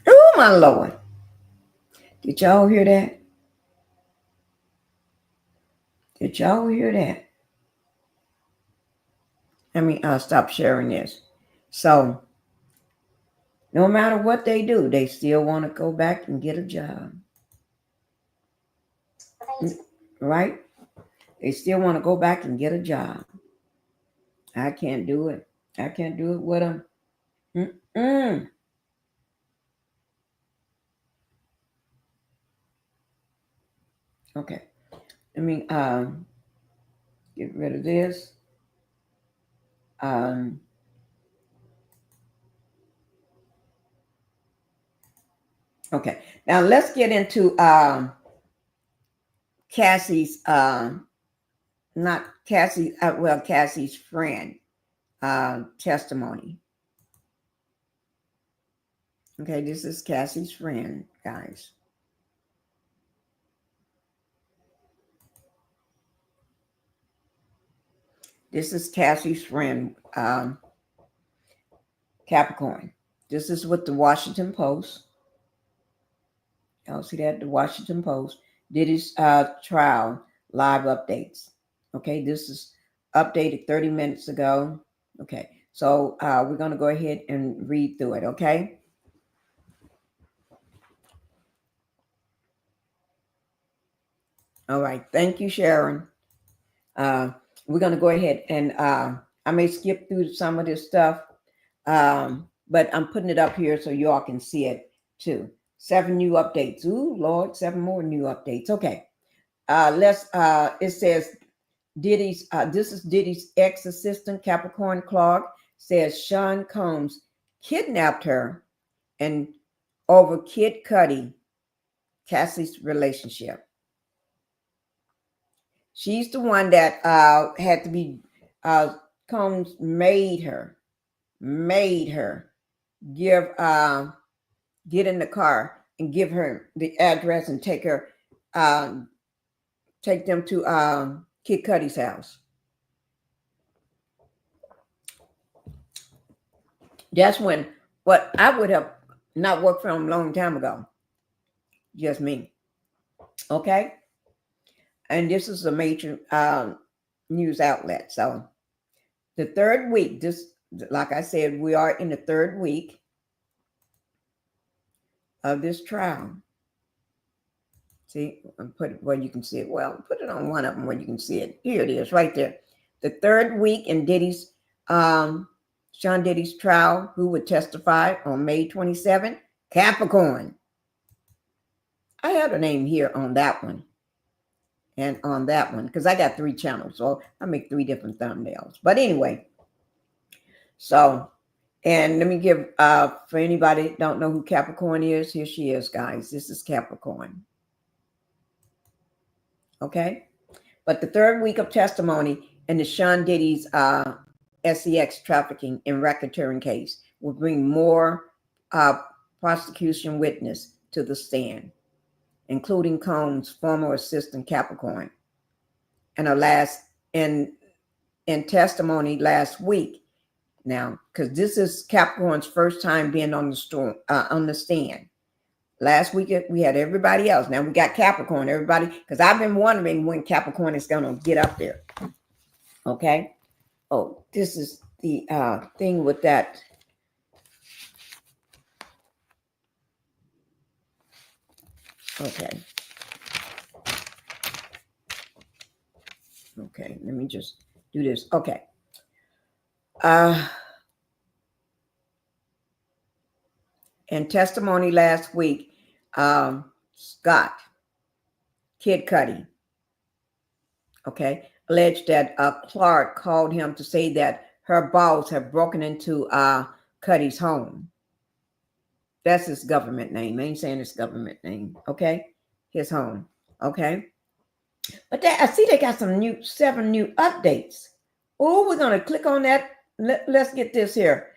Oh, my Lord. Did y'all hear that? Did y'all hear that? Let me stop sharing this. So, no matter what they do, they still want to go back and get a job. Right? They still want to go back and get a job. I can't do it. I can't do it with them. Okay. Let me get rid of this. Okay. Now let's get into Cassie's not Cassie, Cassie's friend testimony. Okay, this is Cassie's friend, guys. This is Cassie's friend, Capricorn. This is with the Washington Post. Y'all see that? The Washington Post. Diddy's trial live updates. Okay, this is updated 30 minutes ago. Okay, so we're going to go ahead and read through it, okay? All right, thank you, Sharon. We're going to go ahead and I may skip through some of this stuff, but I'm putting it up here so you all can see it too. 7 new updates. Ooh, Lord, 7 more new updates. Okay. It says Diddy's, this is Diddy's ex-assistant, Capricorn Clark, says Sean Combs kidnapped her and over Kid Cudi, Cassie's relationship. She's the one that had to be, Combs made her get in the car and give her the address and take her, take them to Kid Cudi's house. That's when what I would have not worked for him a long time ago. Just me. Okay. And this is a major news outlet. So the third week, this, like I said, we are in the third week of this trial. See, put it where you can see it. Well, put it on one of them where you can see it. Here it is, right there. The third week in Diddy's, Sean Diddy's trial, who would testify on May 27th? Capricorn. I have a name here on that one and on that one because I got 3 channels, so I make 3 different thumbnails. But anyway, so, and let me give, for anybody that don't know who Capricorn is, here she is, guys. This is Capricorn. Okay? But the third week of testimony in the Sean Diddy's SEX trafficking and racketeering case will bring more prosecution witness to the stand, including Combs' former assistant Capricorn. And in testimony last week, now, because this is Capricorn's first time being on the stand. Last week we had everybody else. Now we got Capricorn, everybody, because I've been wondering when Capricorn is going to get up there. Okay. Oh, this is the thing with that. Okay. Okay, let me just do this. Okay. In testimony last week, Scott, Kid Cudi, okay, alleged that Clark called him to say that her boss had broken into Cudi's home. That's his government name. I ain't saying his government name, okay? His home, okay? But I see they got some 7 new updates. Oh, we're gonna click on that. Let's get this here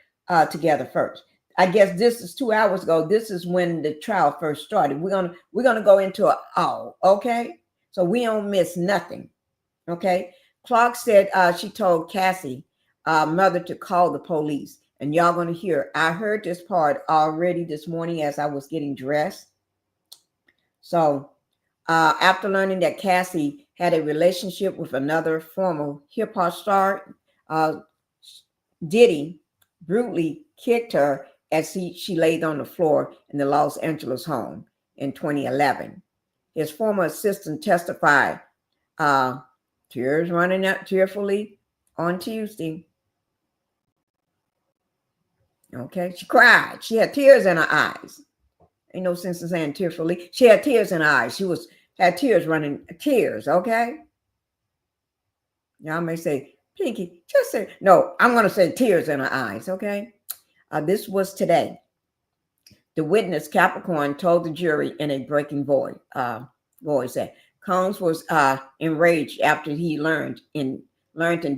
together first. I guess this is 2 hours ago. This is when the trial first started. We're gonna go into it all, okay? So we don't miss nothing, okay? Clark said she told Cassie, mother, to call the police, and y'all gonna hear. I heard this part already this morning as I was getting dressed. So after learning that Cassie had a relationship with another former hip hop star, Diddy brutally kicked her as she laid on the floor in the Los Angeles home in 2011. His former assistant testified, tears running out tearfully on Tuesday. Okay, she cried. She had tears in her eyes. Ain't no sense in saying tearfully. She had tears in her eyes. She had tears running, tears, okay? Y'all may say, Pinkie, just say, no, I'm going to say tears in her eyes, okay? This was today. The witness, Capricorn, told the jury in a breaking voice that Combs was enraged after he learned in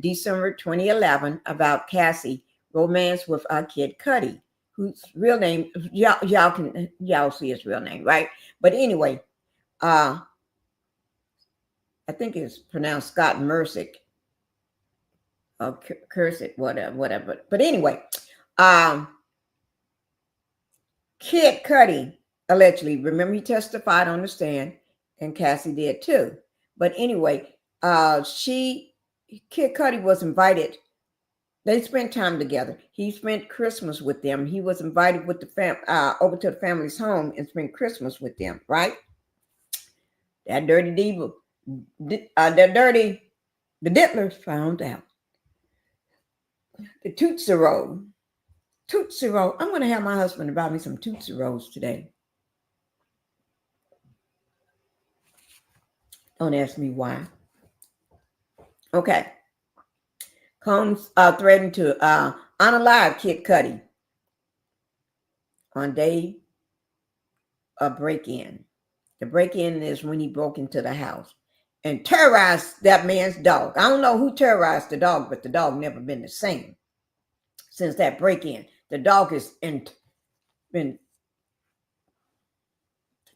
December 2011 about Cassie romance with Kid Cudi, whose real name, y'all see his real name, right? But anyway, I think it's pronounced Scott Mersick. Curse it, whatever. But anyway, Kid Cudi allegedly, remember he testified on the stand, and Cassie did too. But anyway, Kid Cudi was invited. They spent time together. He spent Christmas with them. He was invited with the over to the family's home and spent Christmas with them, right? That dirty diva, the Dittlers found out. The Tootsie Roll. I'm going to have my husband buy me some Tootsie Rolls today. Don't ask me why. Okay. Combs threatened to unalive Kid Cudi on day of break-in. The break-in is when he broke into the house and terrorized that man's dog. I don't know who terrorized the dog, but the dog never been the same since that break-in. The dog is the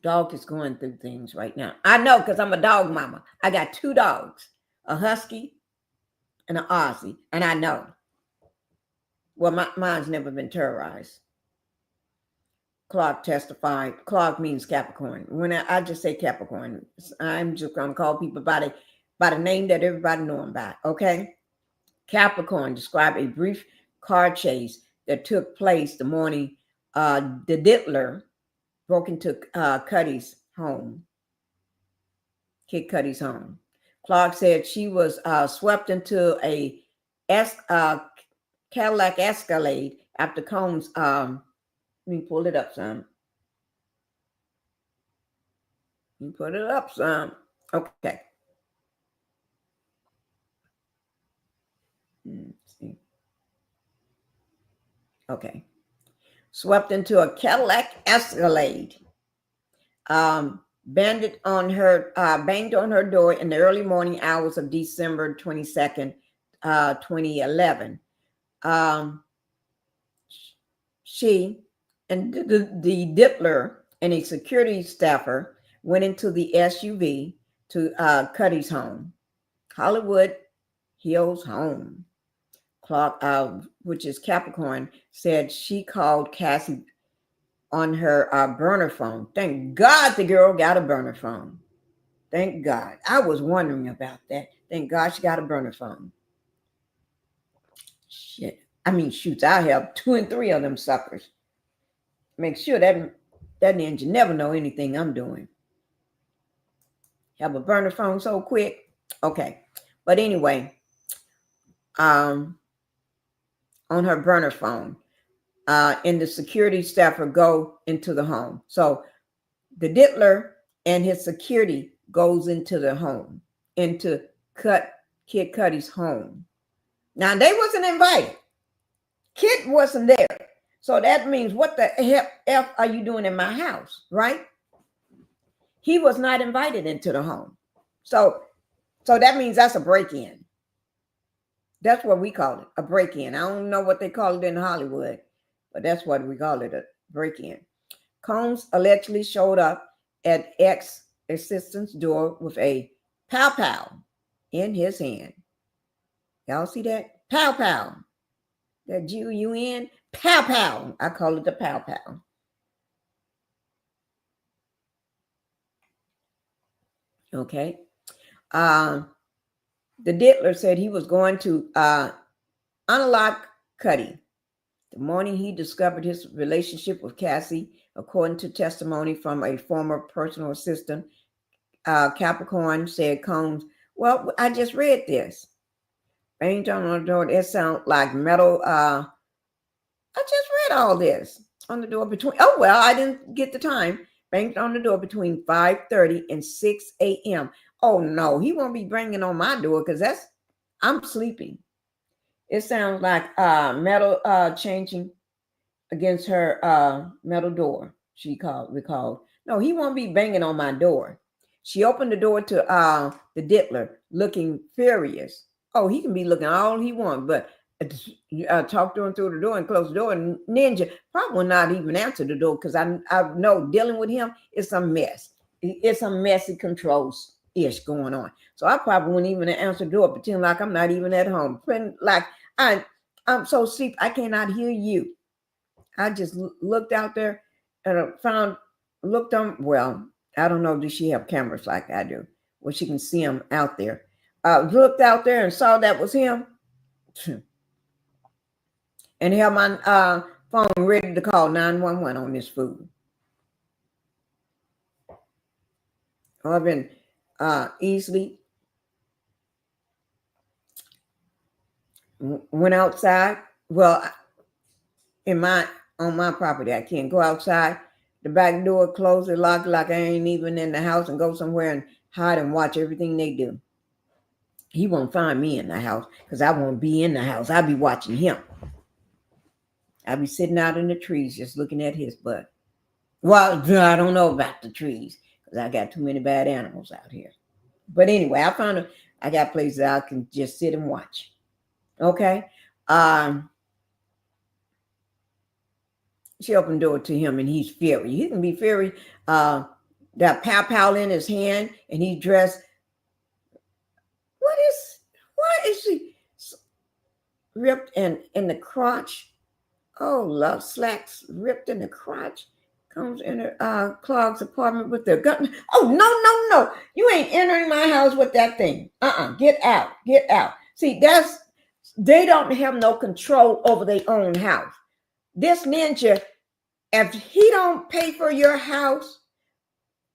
dog is going through things right now. I know because I'm a dog mama. I got 2 dogs, a husky and an Aussie, and I know. Well, mine's never been terrorized. Clark testified. Clark means Capricorn. When I just say Capricorn, I'm just going to call people by the name that everybody know them by, okay? Capricorn described a brief car chase that took place the morning the Dittler broke into Cudi's home. Kid Cudi's home. Clark said she was swept into a Cadillac Escalade after Combs. Let me pull it up, son. You put it up, son. Okay. Let's see. Okay. Swept into a Cadillac Escalade. Banged on her door in the early morning hours of December 22nd, 2011. She and the Diddler and a security staffer went into the SUV to Cudi's home, Hollywood Hills home. Clark, which is Capricorn, said she called Cassie on her burner phone. Thank God the girl got a burner phone. Thank God. I was wondering about that. Thank God she got a burner phone. Shit. I mean, shoots, I have 2 and 3 of them suckers. Make sure that ninja never know anything I'm doing. Have a burner phone so quick. Okay. But anyway, on her burner phone, and the security staffer go into the home. So the Diddler and his security goes into the home, into Kid Cudi's home. Now, they wasn't invited. Kid wasn't there. So that means, what the F are you doing in my house, right? He was not invited into the home. So that means that's a break-in. That's what we call it, a break-in. I don't know what they call it in Hollywood, but that's what we call it, a break-in. Combs allegedly showed up at ex-assistant's door with a pow-pow in his hand. Y'all see that? Pow-pow. That G-U-N, pow-pow. I call it the pow-pow. Okay. The Diddler said he was going to unlock Cudi the morning he discovered his relationship with Cassie, according to testimony from a former personal assistant. Capricorn said Combs, well, I just read this. Banged on the door. It sounds like metal. I just read all this on the door between. Oh, well, I didn't get the time. Banged on the door between 5:30 and 6 a.m. Oh, no, he won't be banging on my door because I'm sleeping. It sounds like metal changing against her metal door, she recalled. No, he won't be banging on my door. She opened the door to the Diddler, looking furious. Oh, he can be looking all he wants, but talk to him through the door and close the door. And Ninja probably will not even answer the door because I know dealing with him is a mess. It's a messy controls-ish going on. So I probably wouldn't even answer the door, pretend like I'm not even at home. Pretend like I'm so sleep I cannot hear you. I just looked out there and looked on. Well, I don't know. Does she have cameras like I do, where she can see him out there? Looked out there and saw that was him, and have my phone ready to call 911 on this food. I've been easily went outside. Well, on my property, I can't go outside. The back door closed and locked, like I ain't even in the house, and go somewhere and hide and watch everything they do. He won't find me in the house because I won't be in the house. I'll be watching him. I'll be sitting out in the trees just looking at his butt. Well, I don't know about the trees because I got too many bad animals out here. But anyway, I got places I can just sit and watch. Okay. She opened the door to him and he's furious. He can be furious. That pow in his hand and he's dressed. Why is she ripped in the crotch? Oh, love, slacks ripped in the crotch. Comes in her Clark's apartment with their gun. Oh, no. You ain't entering my house with that thing. Get out. See, they don't have no control over their own house. This ninja, if he don't pay for your house,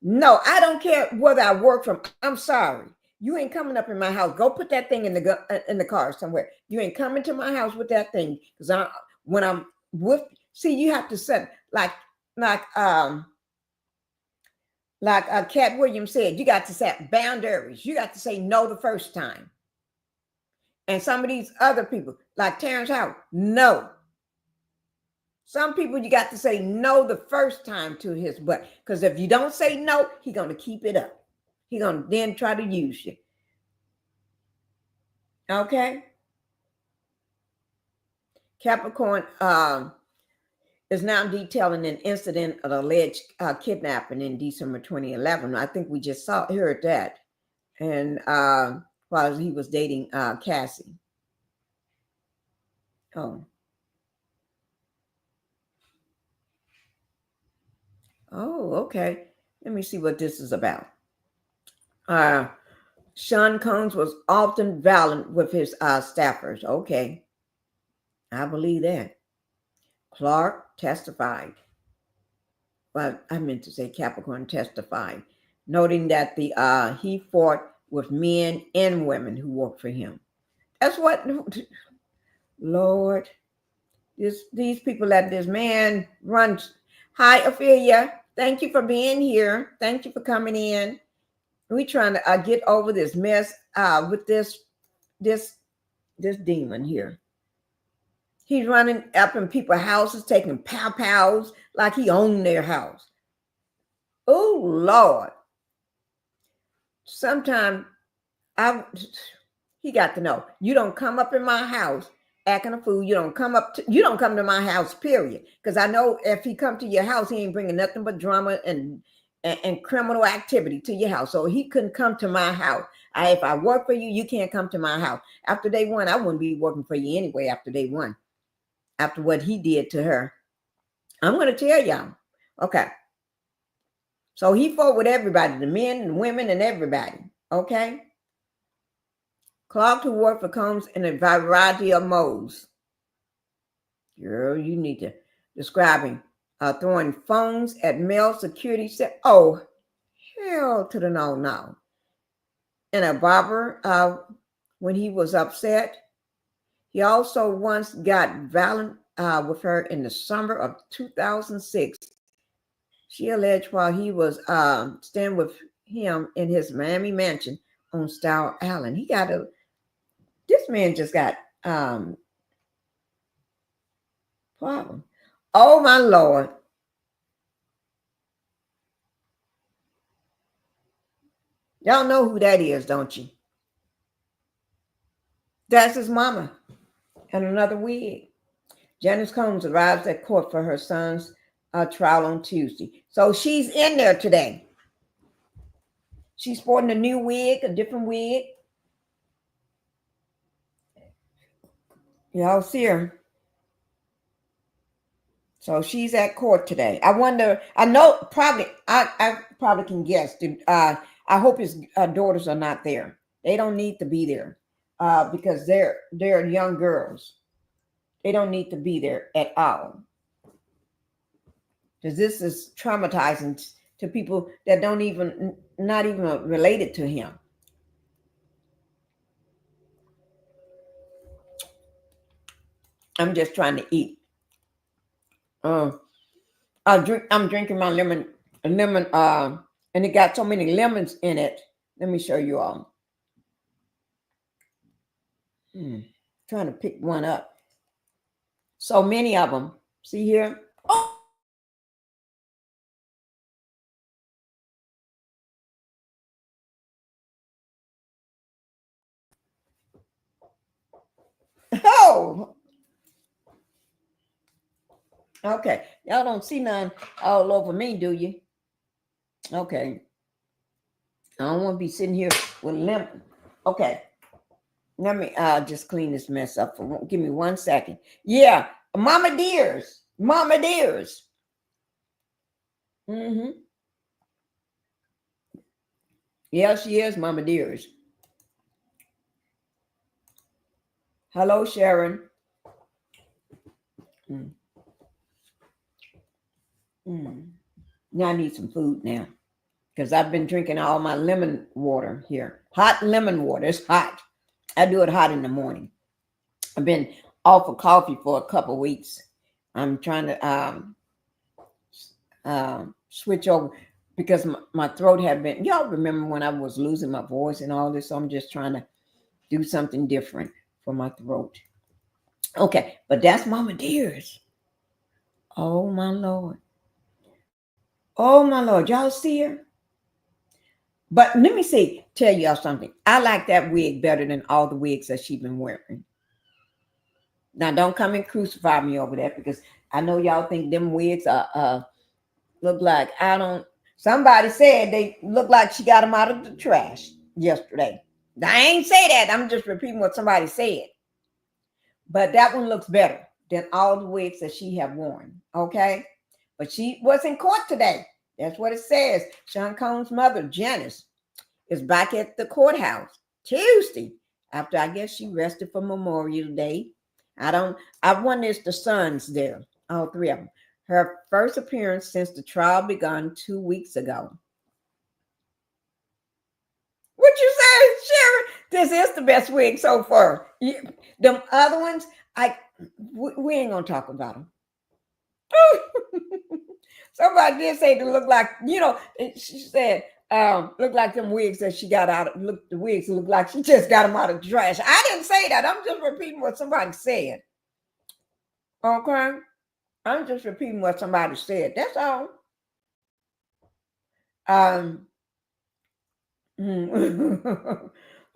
No, I don't care whether I work from. I'm sorry. You ain't coming up in my house. Go put that thing in the car somewhere. You ain't coming to my house with that thing because when I'm with. See, you have to set like Cat Williams said. You got to set boundaries. You got to say no the first time. And some of these other people, like Terrence Howard, no. Some people you got to say no the first time to his butt. Because if you don't say no, he's going to keep it up. He's going to then try to use you. Okay? Capricorn is now detailing an incident of alleged kidnapping in December 2011. I think we just heard that. And while he was dating Cassie. Oh, okay. Let me see what this is about. Sean Combs was often violent with his staffers. Okay. I believe that. Clark testified. Well, I meant to say Capricorn testified, noting that he fought with men and women who worked for him. That's what, Lord, these people let this man run. Hi, Ophelia. Thank you for being here. Thank you for coming in. We're trying to get over this mess with this demon here. He's running up in people's houses, taking pow-pows like he owned their house. Oh, Lord. Sometimes he got to know. You don't come up in my house acting a fool. You don't come to my house, period. Because I know if he come to your house, he ain't bringing nothing but drama and criminal activity to your house. So he couldn't come to my house. If I work for you, you can't come to my house. After day one, I wouldn't be working for you anyway after day one. After what he did to her. I'm going to tell y'all. Okay. So he fought with everybody, the men and women and everybody. Okay. Clark, who worked for Combs in a variety of modes. Girl, you need to describe him. Throwing phones at male security. Oh, hell to the no. And a barber, when he was upset. He also once got violent with her in the summer of 2006. She alleged while he was staying with him in his Miami mansion on Star Island. This man just got problem. Oh, my Lord. Y'all know who that is, don't you? That's his mama and another wig. Janice Combs arrives at court for her son's trial on Tuesday. So she's in there today. She's sporting a new wig, a different wig. Y'all see her. So she's at court today. I wonder, I probably can guess. I hope his daughters are not there. They don't need to be there because they're young girls. They don't need to be there at all. Because this is traumatizing to people that not even related to him. I'm just trying to eat. I'm drinking my lemon, and it got so many lemons in it. Let me show you all. Trying to pick one up. So many of them. See here? Oh! Okay. Y'all don't see none all over me, do you? Okay. I don't want to be sitting here with lemon. Okay. Let me just clean this mess up. Give me 1 second. Yeah. Mama dears. Mama dears. Yeah, she is, Mama dears. Hello, Sharon. Now I need some food now. because I've been drinking all my lemon water here. Hot lemon water. It's hot. I do it hot in the morning. I've been off of coffee for a couple weeks. I'm trying to switch over because my throat had been, y'all remember when I was losing my voice and all this, so I'm just trying to do something different for my throat. Okay, but that's Mama Dear's. Oh my Lord. Oh my Lord, y'all see her? But let me tell y'all something. I like that wig better than all the wigs that she's been wearing. Now, don't come and crucify me over that, because I know y'all think them wigs are look like, somebody said they look like she got them out of the trash yesterday. I ain't say that. I'm just repeating what somebody said. But that one looks better than all the wigs that she have worn. Okay? But she was in court today. That's what it says. Sean Combs' mother, Janice, is back at the courthouse Tuesday after, I guess, she rested for Memorial Day. I wonder if the sons there, all three of them. Her first appearance since the trial began 2 weeks ago. What you say, Sherry? This is the best wig so far. Them other ones, we ain't gonna talk about them. Somebody did say to look like, she said, look like them wigs that she got out of, the wigs look like she just got them out of the trash. I didn't say that. I'm just repeating what somebody said. Okay? I'm just repeating what somebody said. That's all.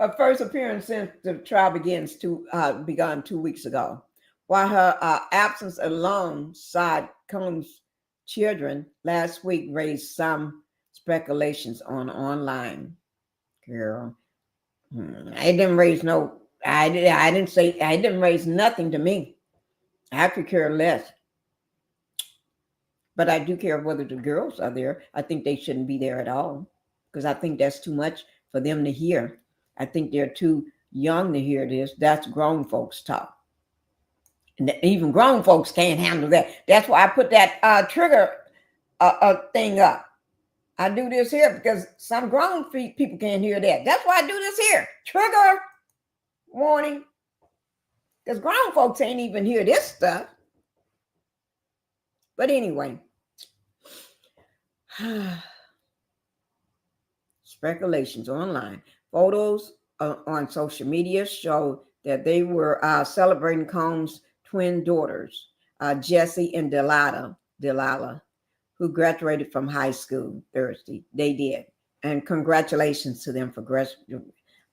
Her first appearance since the trial began 2 weeks ago. While her absence alongside Combs' children last week raised some speculations online. Girl, it didn't raise no. I didn't say. I didn't raise nothing to me. I could care less. But I do care whether the girls are there. I think they shouldn't be there at all, because I think that's too much for them to hear. I think they're too young to hear this. That's grown folks talk. And even grown folks can't handle that. That's why I put that trigger thing up. I do this here because some grown people can't hear that. That's why I do this here. Trigger warning. Because grown folks ain't even hear this stuff. But anyway. Speculations online. Photos on social media show that they were celebrating Combs' twin daughters, Jessie and Delilah, who graduated from high school Thursday. They did. And congratulations to them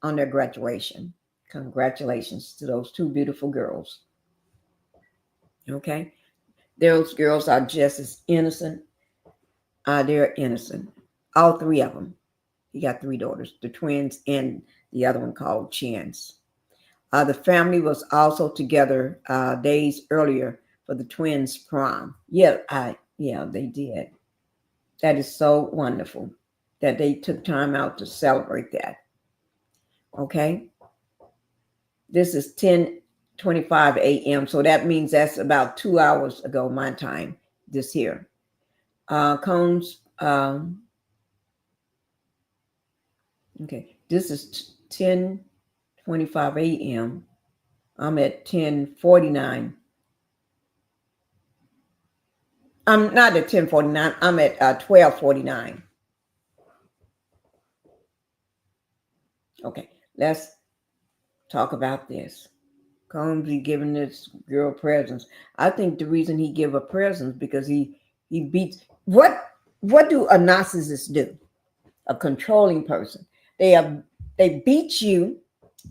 on their graduation. Congratulations to those two beautiful girls. Okay? Those girls are just as innocent. They're innocent. All three of them. He got three daughters, the twins and the other one called Chance. The family was also together days earlier for the twins' prom. Yeah, they did. That is so wonderful that they took time out to celebrate that. Okay. This is 10:25 a.m. So that means that's about 2 hours ago, my time, this here. Combs, okay, this is 10:25 a.m. I'm at 10:49. I'm not at 10:49. I'm at 12:49. Okay, let's talk about this. Combs, he giving this girl presents. I think the reason he give her presents because he beats. What do a narcissist do? A controlling person. They beat you,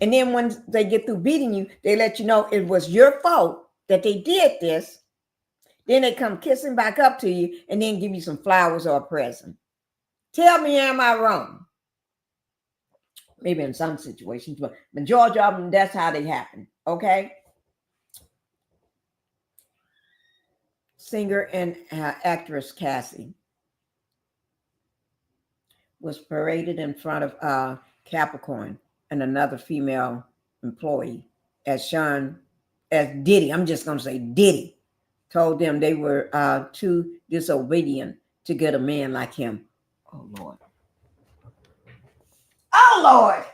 and then when they get through beating you, they let you know it was your fault that they did this. Then they come kissing back up to you and then give you some flowers or a present. Tell me, am I wrong? Maybe in some situations, but majority of them, that's how they happen. Okay. Singer and actress Cassie was paraded in front of Capricorn and another female employee as Diddy, I'm just going to say Diddy, told them they were too disobedient to get a man like him. Oh, Lord. Oh, Lord.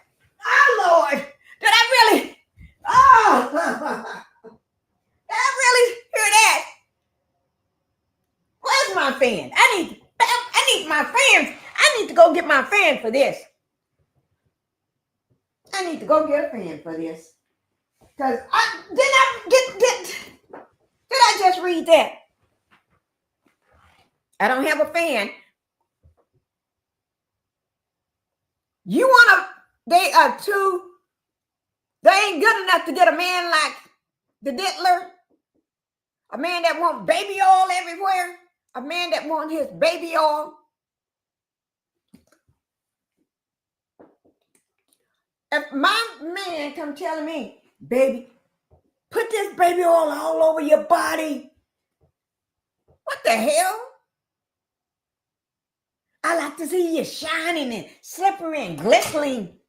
Oh, Lord. Did I really? Oh, did I really hear that? Where's my fan? I need my fans. I need to go get my fan for this. I need to go get a fan for this. Because did I just read that? I don't have a fan. You want to, they ain't good enough to get a man like the Diddler, a man that wants baby oil everywhere, a man that wants his baby oil. If my man come telling me, baby, put this baby oil all over your body, what the hell? I like to see you shining and slippery and glistening.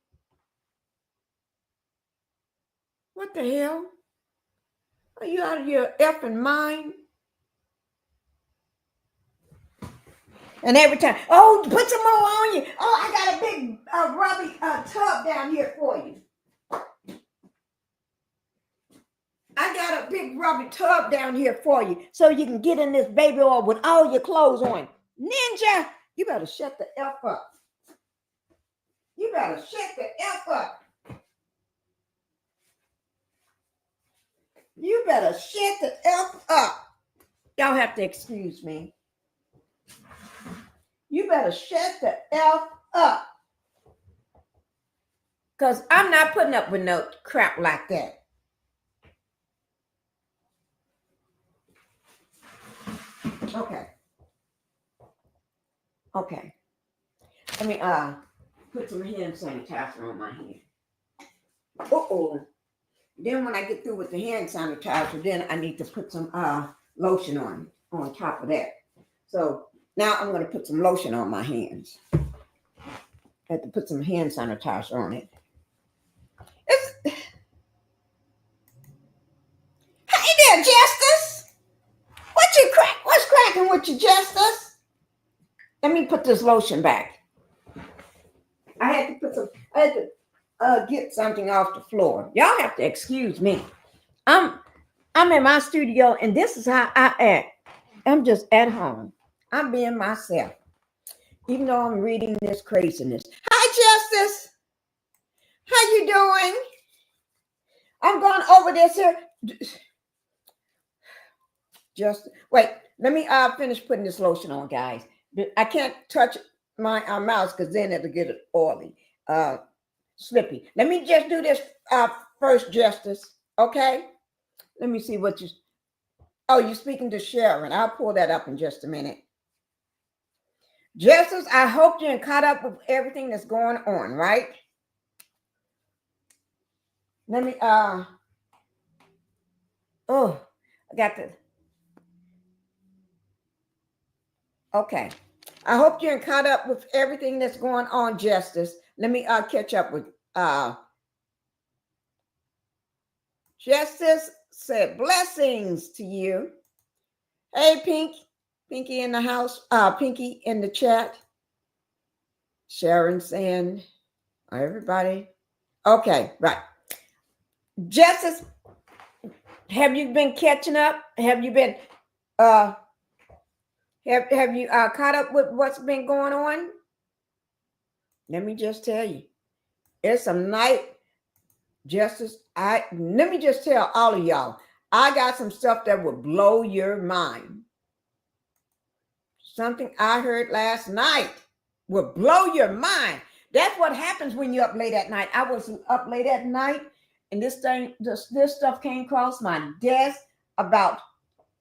What the hell? Are you out of your effing mind? And every time, oh, put some more on you. Oh, I got a big rubby tub down here for you. I got a big rubber tub down here for you so you can get in this baby oil with all your clothes on. Ninja, you better shut the F up. You better shut the F up. You better shut the F up. Y'all have to excuse me. You better shut the F up. Because I'm not putting up with no crap like that. Okay. Let me put some hand sanitizer on my hand. Uh-oh. Then when I get through with the hand sanitizer, then I need to put some lotion on top of that. So now I'm going to put some lotion on my hands. I have to put some hand sanitizer on it. Hey there, Justice. What's cracking with you, Justice? Let me put this lotion back. I had to get something off the floor. Y'all have to excuse me. I'm in my studio and this is how I act. I'm just at home. I'm being myself. Even though I'm reading this craziness. Hi, Justice. How you doing? I'm going over this here. Just wait. Let me finish putting this lotion on, guys. I can't touch my mouse because then it'll get oily, slippy. Let me just do this first, Justice. Okay? Let me see what you. Oh, you're speaking to Sharon. I'll pull that up in just a minute. Justice, I hope you're caught up with everything that's going on, right? Let me I got the. Okay. I hope you're caught up with everything that's going on, Justice. Let me catch up with Justice said blessings to you. Hey, Pinkie in the house, Pinkie in the chat. Sharon saying, everybody. Okay, right. Justice, have you been catching up? Have you been Have you caught up with what's been going on? Let me just tell you, it's some night, Justice. Let me just tell all of y'all, I got some stuff that will blow your mind. Something I heard last night will blow your mind. That's what happens when you're up late at night. I was up late at night, and this stuff came across my desk about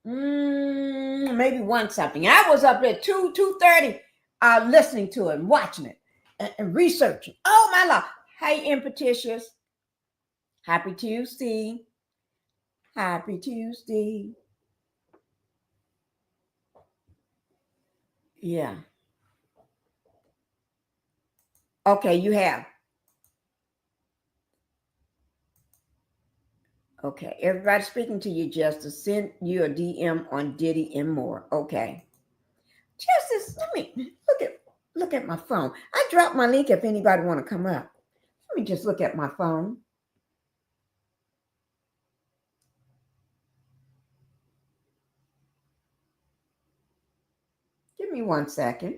maybe one something. I was up at 2:30 listening to it and watching it and researching. Oh my Lord. Hey, Impetitious. Happy Tuesday. Happy Tuesday. Yeah. Okay, you have. Okay, everybody speaking to you, Justice. Send you a DM on Diddy and more. Okay. Justice, look at my phone. I dropped my link if anybody want to come up. Let me just look at my phone. Give me 1 second.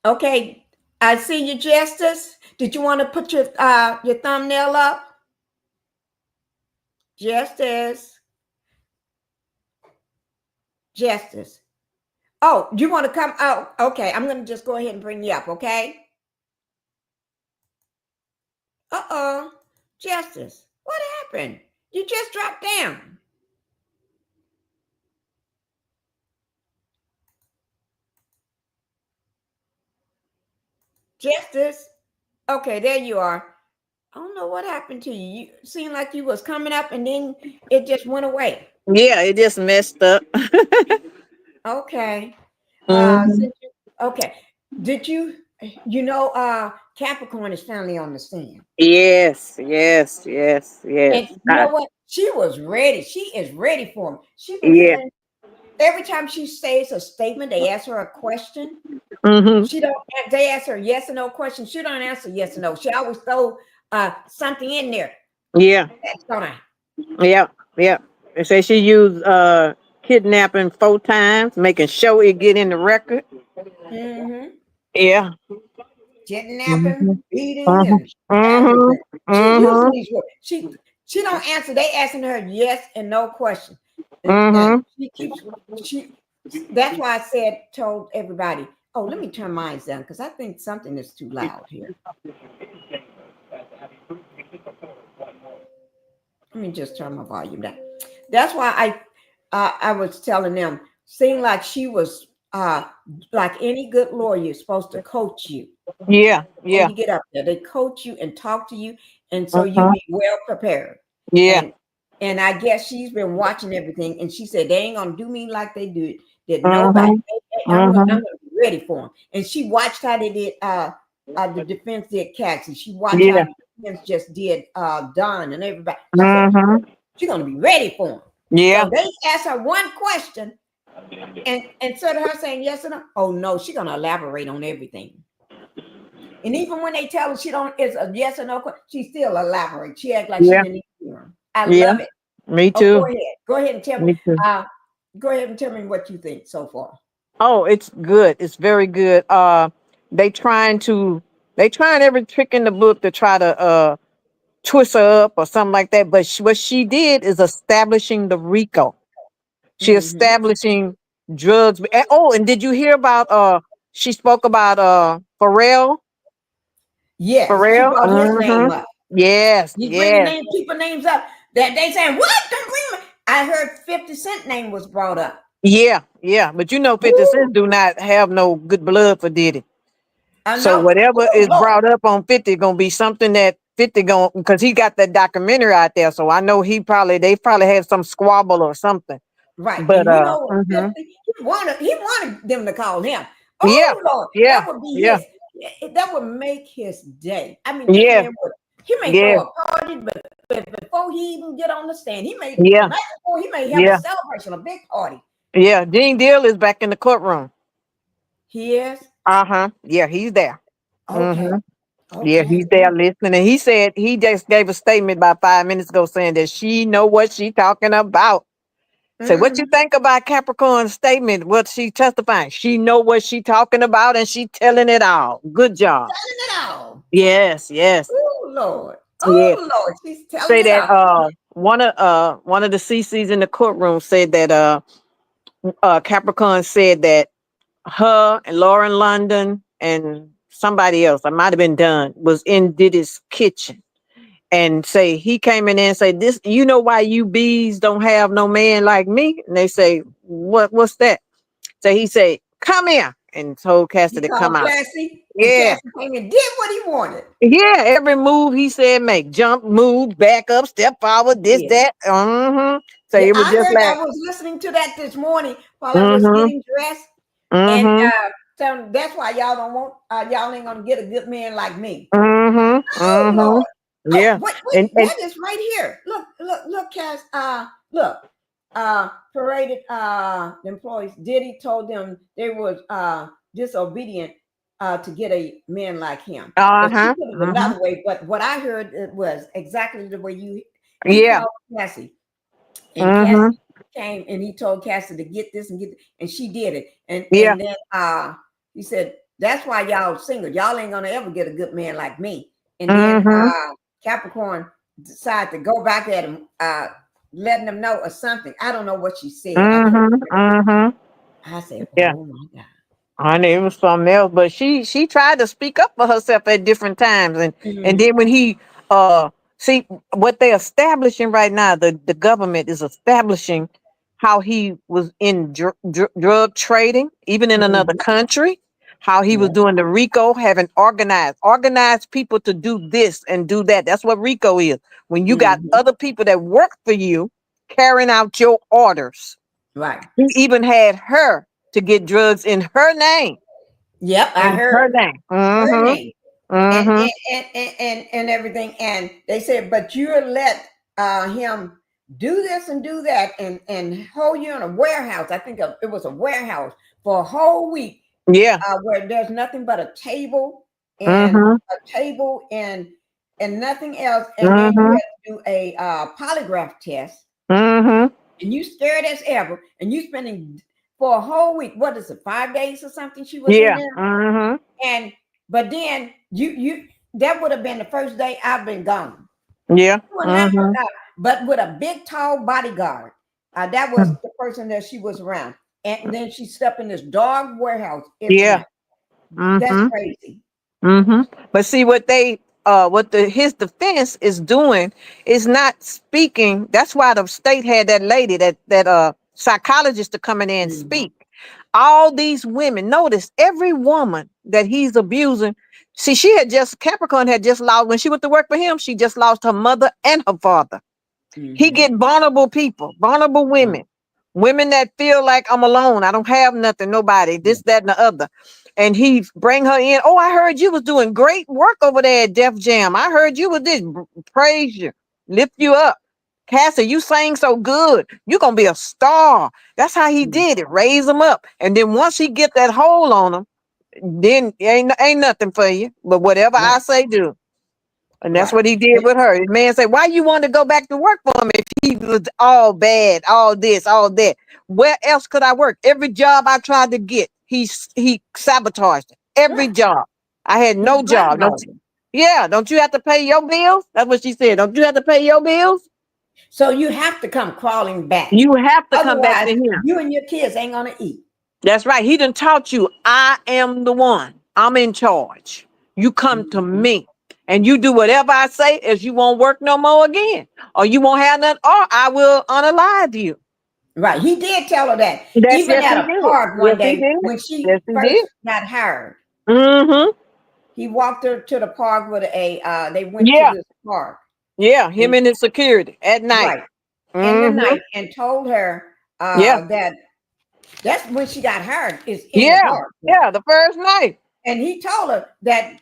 Okay, I see you, Justice. Did you want to put your thumbnail up? Justice. Justice. Oh, you want to come? Oh, okay. I'm going to just go ahead and bring you up, okay? Uh-oh. Justice, what happened? You just dropped down. Justice. Okay, there you are. I don't know what happened to you. You seemed like you was coming up and then it just went away. Yeah, it just messed up. Okay. Mhm. Okay. Did you Capricorn is finally on the stand. Yes. And you know what? She was ready. She is ready for him. She was Yeah. saying every time she says a statement, they ask her a question. Mm-hmm. They ask her yes or no question. She don't answer yes or no. She always throw something in there. Yeah. That's gonna. Yeah. They say she used kidnapping 4 times, making sure it get in the record. Mm-hmm. Yeah. Kidnapping, Mm-hmm. beating, Mm-hmm. and Mm-hmm. everything. She using Mm-hmm. these words. She don't answer. They asking her yes and no question. And Mm-hmm. she keeps that's why I told everybody, oh, let me turn mine down because I think something is too loud here. Let me just turn my volume down. That's why I was telling them, seemed like she was like any good lawyer is supposed to coach you. Yeah. When you get up there, they coach you and talk to you, and so you Uh-huh. be well prepared. Yeah. And I guess she's been watching everything, and she said they ain't gonna do me like they did nobody. Mm-hmm. I'm Mm-hmm. gonna be ready for them. And she watched how they did the defense did Cassie. She watched how Yeah. the defense just did Don and everybody. She said Mm-hmm. she's gonna be ready for them. Yeah. So they asked her one question, and instead of her saying yes or no, oh no, she's gonna elaborate on everything. And even when they tell her she don't, it's a yes or no question, she still elaborates. She acts like she Yeah. didn't even hear him. I Yeah. love it. Me Oh, too. go ahead and tell me. Me too. Go ahead and tell me what you think so far. Oh, it's good. It's very good. They trying every trick in the book to try to twist her up or something like that. But what she did is establishing the RICO. She Mm-hmm. establishing drugs. And did you hear about she spoke about Pharrell? Yes, she Pharrell? brought his Mm-hmm. name up. Yes, He's bringing yes. people names up that they saying what? Don't bring me. I heard 50 Cent name was brought up. Yeah. But 50 Woo! Cent do not have no good blood for Diddy. I So know. whatever Oh is Lord. brought up on 50 gonna be something that 50 gonna, because he got that documentary out there. So I know they probably had some squabble or something. Right. But And you know what? mhm. 50, he wanted them to call him. Yeah, Oh Lord, yeah, that would be yeah, that would make his day. I mean, this yeah, man he may yeah, throw a party, but before he even get on the stand, the yeah, night before he may have a yeah, celebration, a big party. yeah. Gene Deal is back in the courtroom. He is? Uh-huh. Yeah, he's there. Okay. Mm-hmm. Yeah, Okay. he's there listening. And he said he just gave a statement about 5 minutes ago saying that she know what she talking about. Say, what you Mm-hmm. think about Capricorn's statement? What she testifying? She know what she talking about and she telling it all. Good job. Telling it all. Yes. Oh Lord. Yeah. Oh Lord. She's telling Say it that all. one of the CCs in the courtroom said that Capricorn said that her and Lauren London and somebody else, I might have been done, was in Diddy's kitchen. And say he came in there and say, this, you know why you bees don't have no man like me? And they say, what's that? So he said, come here, and told Cassie He to come called out. Cassie, and Yeah. Cassie came and did what he wanted. Yeah, every move he said make. Jump, move, back up, step forward, this, Yeah. that. Mm-hmm. So Yeah, it was I just heard. I like, was listening to that this morning while I was mm-hmm, getting dressed, and mm-hmm, So that's why y'all don't want y'all ain't gonna get a good man like me. Mm-hmm. Oh Mm-hmm. Lord. Yeah. Oh, wait, And that is right here. Look, Cass. Look. Paraded employees. Diddy told them they was disobedient to get a man like him. But she uh-huh. put it Uh-huh. another way. But what I heard it was exactly the way he Yeah. called Cassie, and Mm-hmm. Cassie came and he told Cassie to get this and get, and she did it. And Yeah. then he said, "That's why y'all single. Y'all ain't gonna ever get a good man like me." And then Mm-hmm. Capricorn decided to go back at him, letting them know or something. I don't know what she said. I can't Mm-hmm. remember. Mm-hmm. I said, Yeah. "Oh my God." Honey, it was something else, but she tried to speak up for herself at different times, and Mhm. then when he see what they're establishing right now, the government is establishing how he was in drug trading, even in another Mhm. country, how he was Yeah. doing the RICO, having organized people to do this and do that. That's what RICO is. When you got Mhm. other people that work for you carrying out your orders. Right. He even had her to get drugs in her name. Yep. I In her heard name. her Mm-hmm. name and Mm-hmm. and everything. And they said, "But you let him do this and do that and hold you in a warehouse." I think it was a warehouse for a whole week, Yeah. where there's nothing but a table and Mm-hmm. and nothing else. And then you Mm-hmm. have to do a polygraph test, Mm-hmm. and you scared as ever, and you spending for a whole week. What is it, 5 days or something? She was in Yeah. there, Mm-hmm. and but then you that would have been the first day I've been gone. Yeah. You were not, Mm-hmm. but with a big tall bodyguard. That was the person that she was around, and then she stepped in this dog warehouse every Yeah. night. That's Mm-hmm. crazy. Mm-hmm. But see what they what his defense is doing is not speaking. That's why the state had that lady, that psychologist, to come in there and Mhm. speak. All these women, notice every woman that he's abusing. See, Capricorn had just lost when she went to work for him, she just lost her mother and her father. He Mhm. get vulnerable people, vulnerable Right. women that feel like I'm alone. I don't have nothing, nobody, Yeah. this, that, and the other. And he bring her in. Oh, I heard you was doing great work over there at Def Jam. I heard you was this. Praise you, lift you up. Cassie, you sang so good. You're gonna be a star. That's how he Mhm. did it. Raise him up. And then once he get that hold on him, then ain't nothing for you. But whatever I Right. say, do. And that's Right. what he did with her. The man said, "Why you want to go back to work for him if he was all bad, all this, all that? Where else could I work? Every job I tried to get, he sabotaged it. Every Right. job. I had He no job. blackballed him. Yeah, don't you have to pay your bills?" That's what she said. Don't you have to pay your bills? So you have to come crawling back. You have to come back Otherwise, to him. you and your kids ain't gonna eat. That's right. He done taught you, I am the one. I'm in charge. You come to Mhm. me and you do whatever I say, as you won't work no more again. Or you won't have nothing, or I will unalive you. Right. He did tell her that. That's Even yes, at he a did. park Yes, one he day did. when Yes, she he did. first got hired, Mm-hmm. he walked her to the park with they went to Yeah. this park. Yeah. Him And and his security at night. right in the Mm-hmm. night and told her Yeah. that that's when she got hired is in the Yeah. park. Yeah. The first night. And he told her that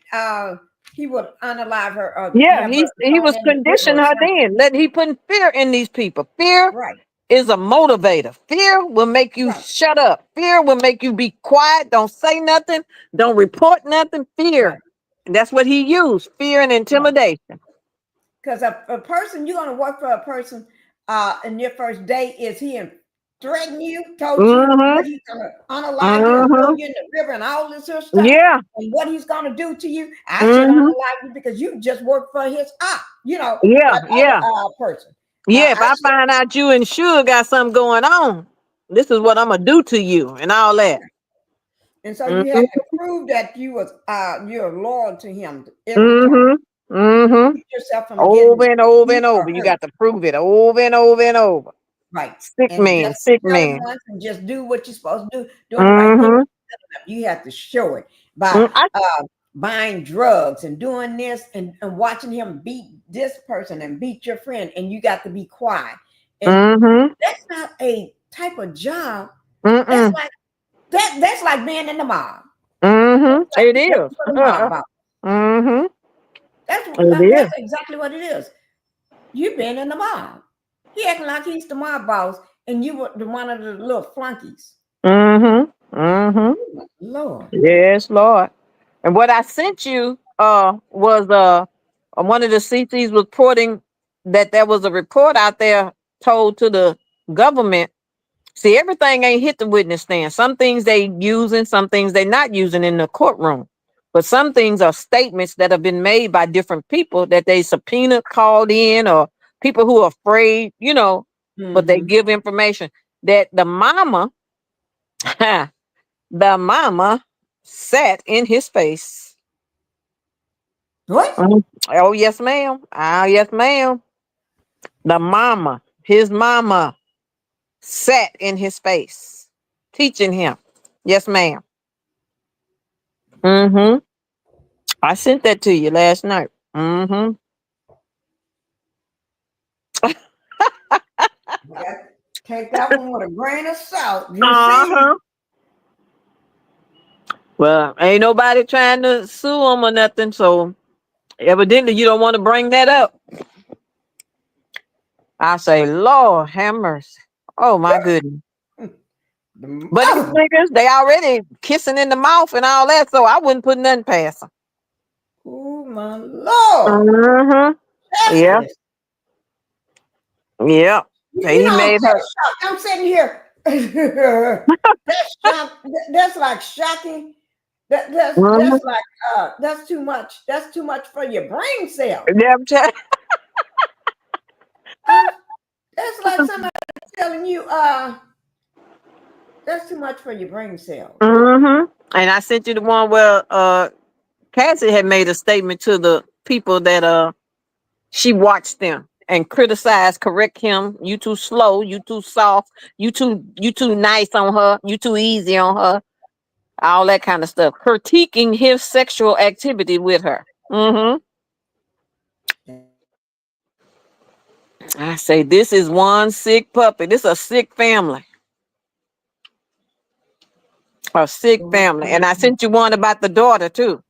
he would unalive her or Yeah. have her He thrown was in the river conditioning or her something. then. He putting fear in these people. Fear Right. is a motivator. Fear will make you Right. shut up. Fear will make you be quiet. Don't say nothing. Don't report nothing. Right. Fear. And that's what he used. Fear and Right. intimidation. Because a person, you're going to work for a person in your first day, is he threaten you, told you Mm-hmm. what he's going to unalive you and throw Mm-hmm. you in the river and all this other stuff, Yeah. and what he's going to do to you. I should Mm-hmm. unalive you because you just work for his Yeah. that other Yeah. person. Yeah. If I I should, find out you and Suge got something going on, this is what I'm gonna do to you and all that. and so you have Mm-hmm. to prove that you're loyal to him every time. Mm-hmm. Mm-hmm. Keep yourself from getting Over and over beat and or over. You hurt. got to prove it over and over and over. Right. Sick And man. just Sick tell him man. once and just do what you're supposed to do, doing the right thing. Mm-hmm. You have to show it by Mm, buying drugs and doing this and watching him beat this person and beat your friend, and you got to be quiet. And mm-hmm. that's not a type of job. That's Mm-mm. like that's like being in the mob. Mm-hmm. It That's is. what the mob boss. Mm-hmm. It is. That's exactly what it is. You've been in the mob. He acting like he's the mob boss, and you were the one of the little flunkies. Mm-hmm. Mm-hmm. Oh, Lord. Yes, Lord. And what I sent you was one of the CCs reporting that there was a report out there told to the government. See, everything ain't hit the witness stand. Some things they using, some things they not using in the courtroom. But some things are statements that have been made by different people that they subpoena called in, or people who are afraid, but they Mhm. give information that the mama, the mama sat in his face. What? Oh, yes, ma'am. Oh, yes, ma'am. The mama, his mama sat in his face, teaching him. Yes, ma'am. Mm-hmm. I sent that to you last night. Mm-hmm. Take that one with a grain of salt. You see? Uh-huh. Well, ain't nobody trying to sue him or nothing, so evidently you don't want to bring that up. I say, Lord, have mercy. Oh, my goodness. But these Oh, niggas, they already kissing in the mouth and all that, so I wouldn't put nothing past them. oh my Lord. Mm-hmm. Yeah. Justice. Yeah. So You he know, made her. I'm sitting here. That's that's like shocking. Mhm. That's like that's too much. That's too much for your brain cell. Yeah, I'm telling- That's like somebody telling you that's too much for your brain cell. Mhm. And I sent you the one where Cassie had made a statement to the people that she watched them and criticized, correct him. You too slow, you too soft, you too nice on her, you too easy on her, all that kind of stuff. Critiquing his sexual activity with her. Mm-hmm. I say this is one sick puppy. This is a sick family. A sick family. And I sent you one about the daughter too.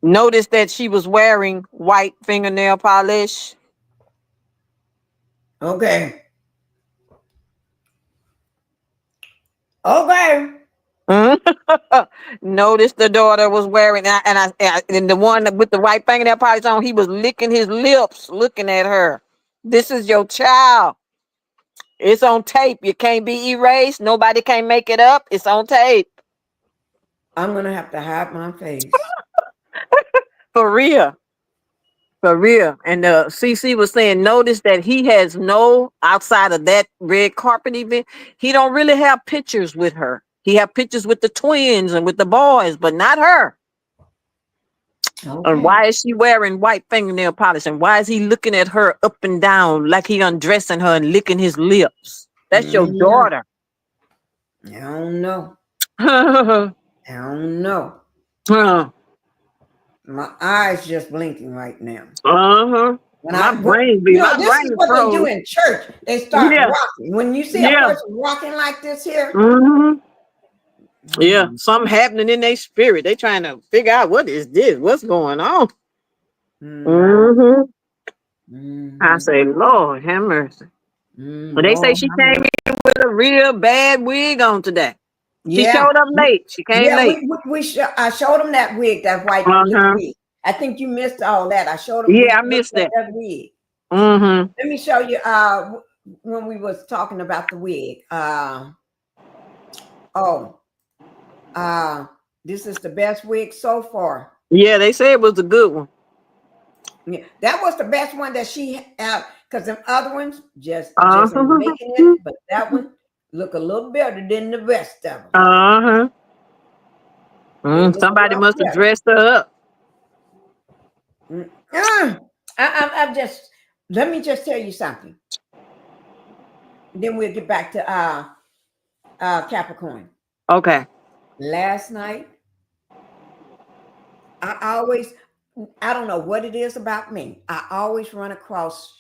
Notice that she was wearing white fingernail polish. Okay. Okay. Mhm. Notice the daughter was wearing, and the one with the white fingernail polish on, he was licking his lips, looking at her. This is your child. It's on tape. You can't be erased. Nobody can make it up. It's on tape. I'm gonna have to hide my face. For real. For real. And CC was saying, notice that he has no, outside of that red carpet event, he don't really have pictures with her. He have pictures with the twins and with the boys, but not her. And Okay. why is she wearing white fingernail polish? And why is he looking at her up and down like he undressing her and licking his lips? That's your daughter. I don't know. Uh-huh. I don't know. My eyes just blinking right now. My brain This is what they do froze. in church. They start Yeah. rocking. When you see a Yeah. person rocking like this here, Yeah, something happening in their spirit. They trying to figure out what is this? What's going on? I say, Lord, have mercy. But they say Lord, she came in with a real bad wig on today. She yeah, showed up late. She came yeah. late. I showed them that wig, that white little wig. I think you missed all that. I showed them. Yeah, I missed that. That wig. Mm-hmm. Let me show you. When we was talking about the wig. This is the best wig so far. Yeah, they say it was a good one. Yeah, that was the best one that she had, because them other ones just Uh-huh. making it, but that one look a little better than the rest of them. Uh-huh. Look Somebody a lot must have better. dressed her up. I'm just, let me just tell you something. Then we'll get back to Capricorn. Okay. Last night, I don't know what it is about me. I always run across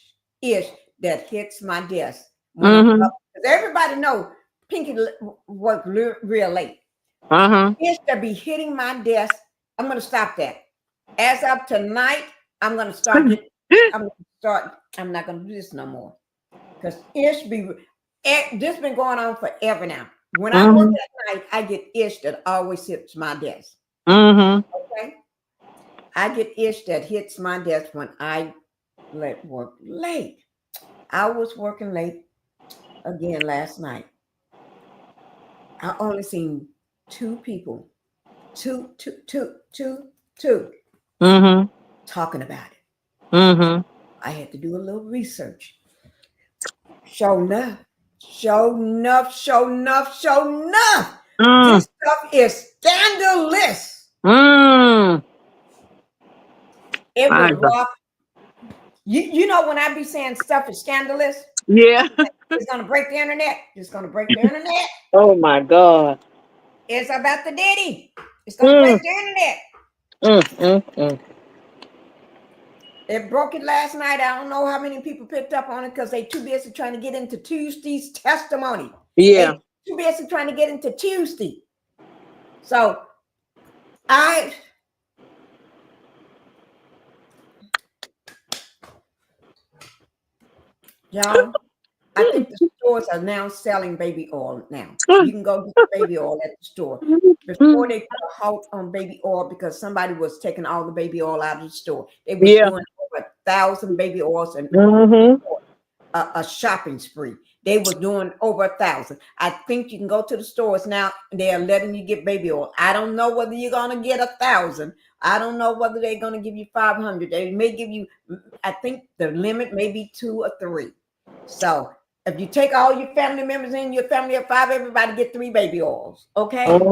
ish that hits my desk when I'm up. Because everybody knows Pinkie worked real late. Uh-huh. Ish to be hitting my desk. I'm going to stop that. As of tonight, I'm going to start I'm not going to do this no more. Because ish this been going on forever now. When I work at night, I get ish that always hits my desk. Okay? I get ish that hits my desk when I work late. I was working late again last night. I only seen two people, two talking about it. I had to do a little research. Show enough. This stuff is scandalous. It was rough. You know when I be saying stuff is scandalous? Yeah. It's gonna break the internet. It's gonna break the internet. Oh my God. It's about the Diddy. It's gonna break the internet. It broke it last night. I don't know how many people picked up on it because they too busy trying to get into Tuesday's testimony. Yeah. They too busy trying to get into Tuesday. So y'all, I think the stores are now selling baby oil now. You can go get baby oil at the store. Before they put a halt on baby oil because somebody was taking all the baby oil out of the store. They were doing over 1,000 baby oils and a shopping spree. They were doing over 1,000. I think you can go to the stores now and they are letting you get baby oil. I don't know whether you're going to get 1,000. I don't know whether they're going to give you 500. They may give you, I think the limit may be 2 or 3. So if you take all your family members in, your family of 5, everybody get 3 baby oils. Okay? That's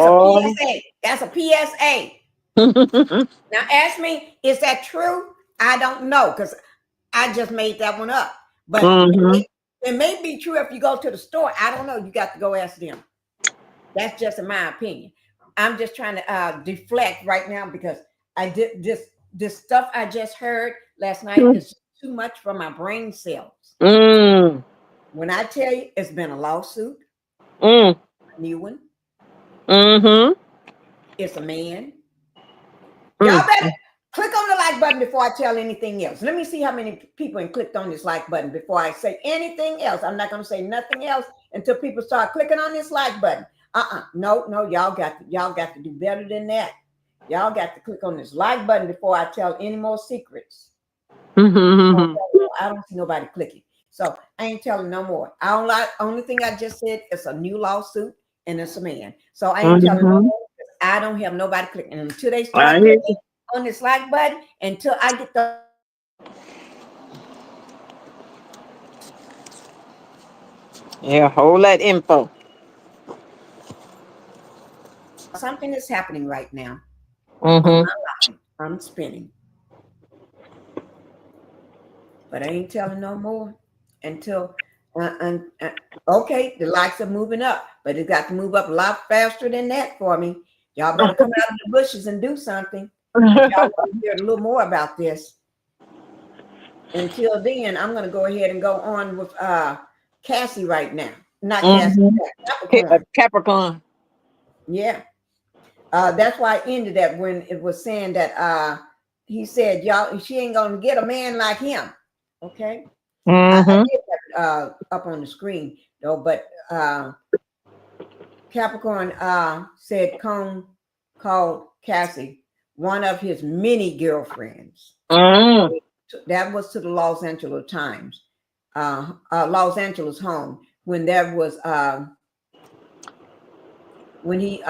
a PSA. That's a PSA. Now ask me, is that true? I don't know because I just made that one up. But it may be true if you go to the store. I don't know. You got to go ask them. That's just in my opinion. I'm just trying to deflect right now because I did this stuff I just heard last night is too much for my brain cells. When I tell you it's been a lawsuit, a new one. It's a man. Y'all better click on the like button before I tell anything else. Let me see how many people have clicked on this like button before I say anything else. I'm not going to say nothing else until people start clicking on this like button. No, y'all got to do better than that. Y'all got to click on this like button before I tell any more secrets. I don't see nobody clicking. So I ain't telling no more. Only thing I just said is a new lawsuit and it's a man. So I ain't telling no more. I don't have nobody clicking. And until they start clicking on this like button, until I get the hold that info. Something is happening right now. I'm spinning. But I ain't telling no more until okay, the likes are moving up, but it got to move up a lot faster than that for me. Y'all better come out of the bushes and do something. Y'all want to hear a little more about this. Until then, I'm going to go ahead and go on with Cassie right now. Not Cassie, Capricorn. Yeah. That's why I ended that when it was saying that he said, y'all, she ain't going to get a man like him. Okay. I did have it up on the screen though, but Capricorn said Cone called Cassie one of his many girlfriends. That was to the Los Angeles Times, Los Angeles home, when there was when he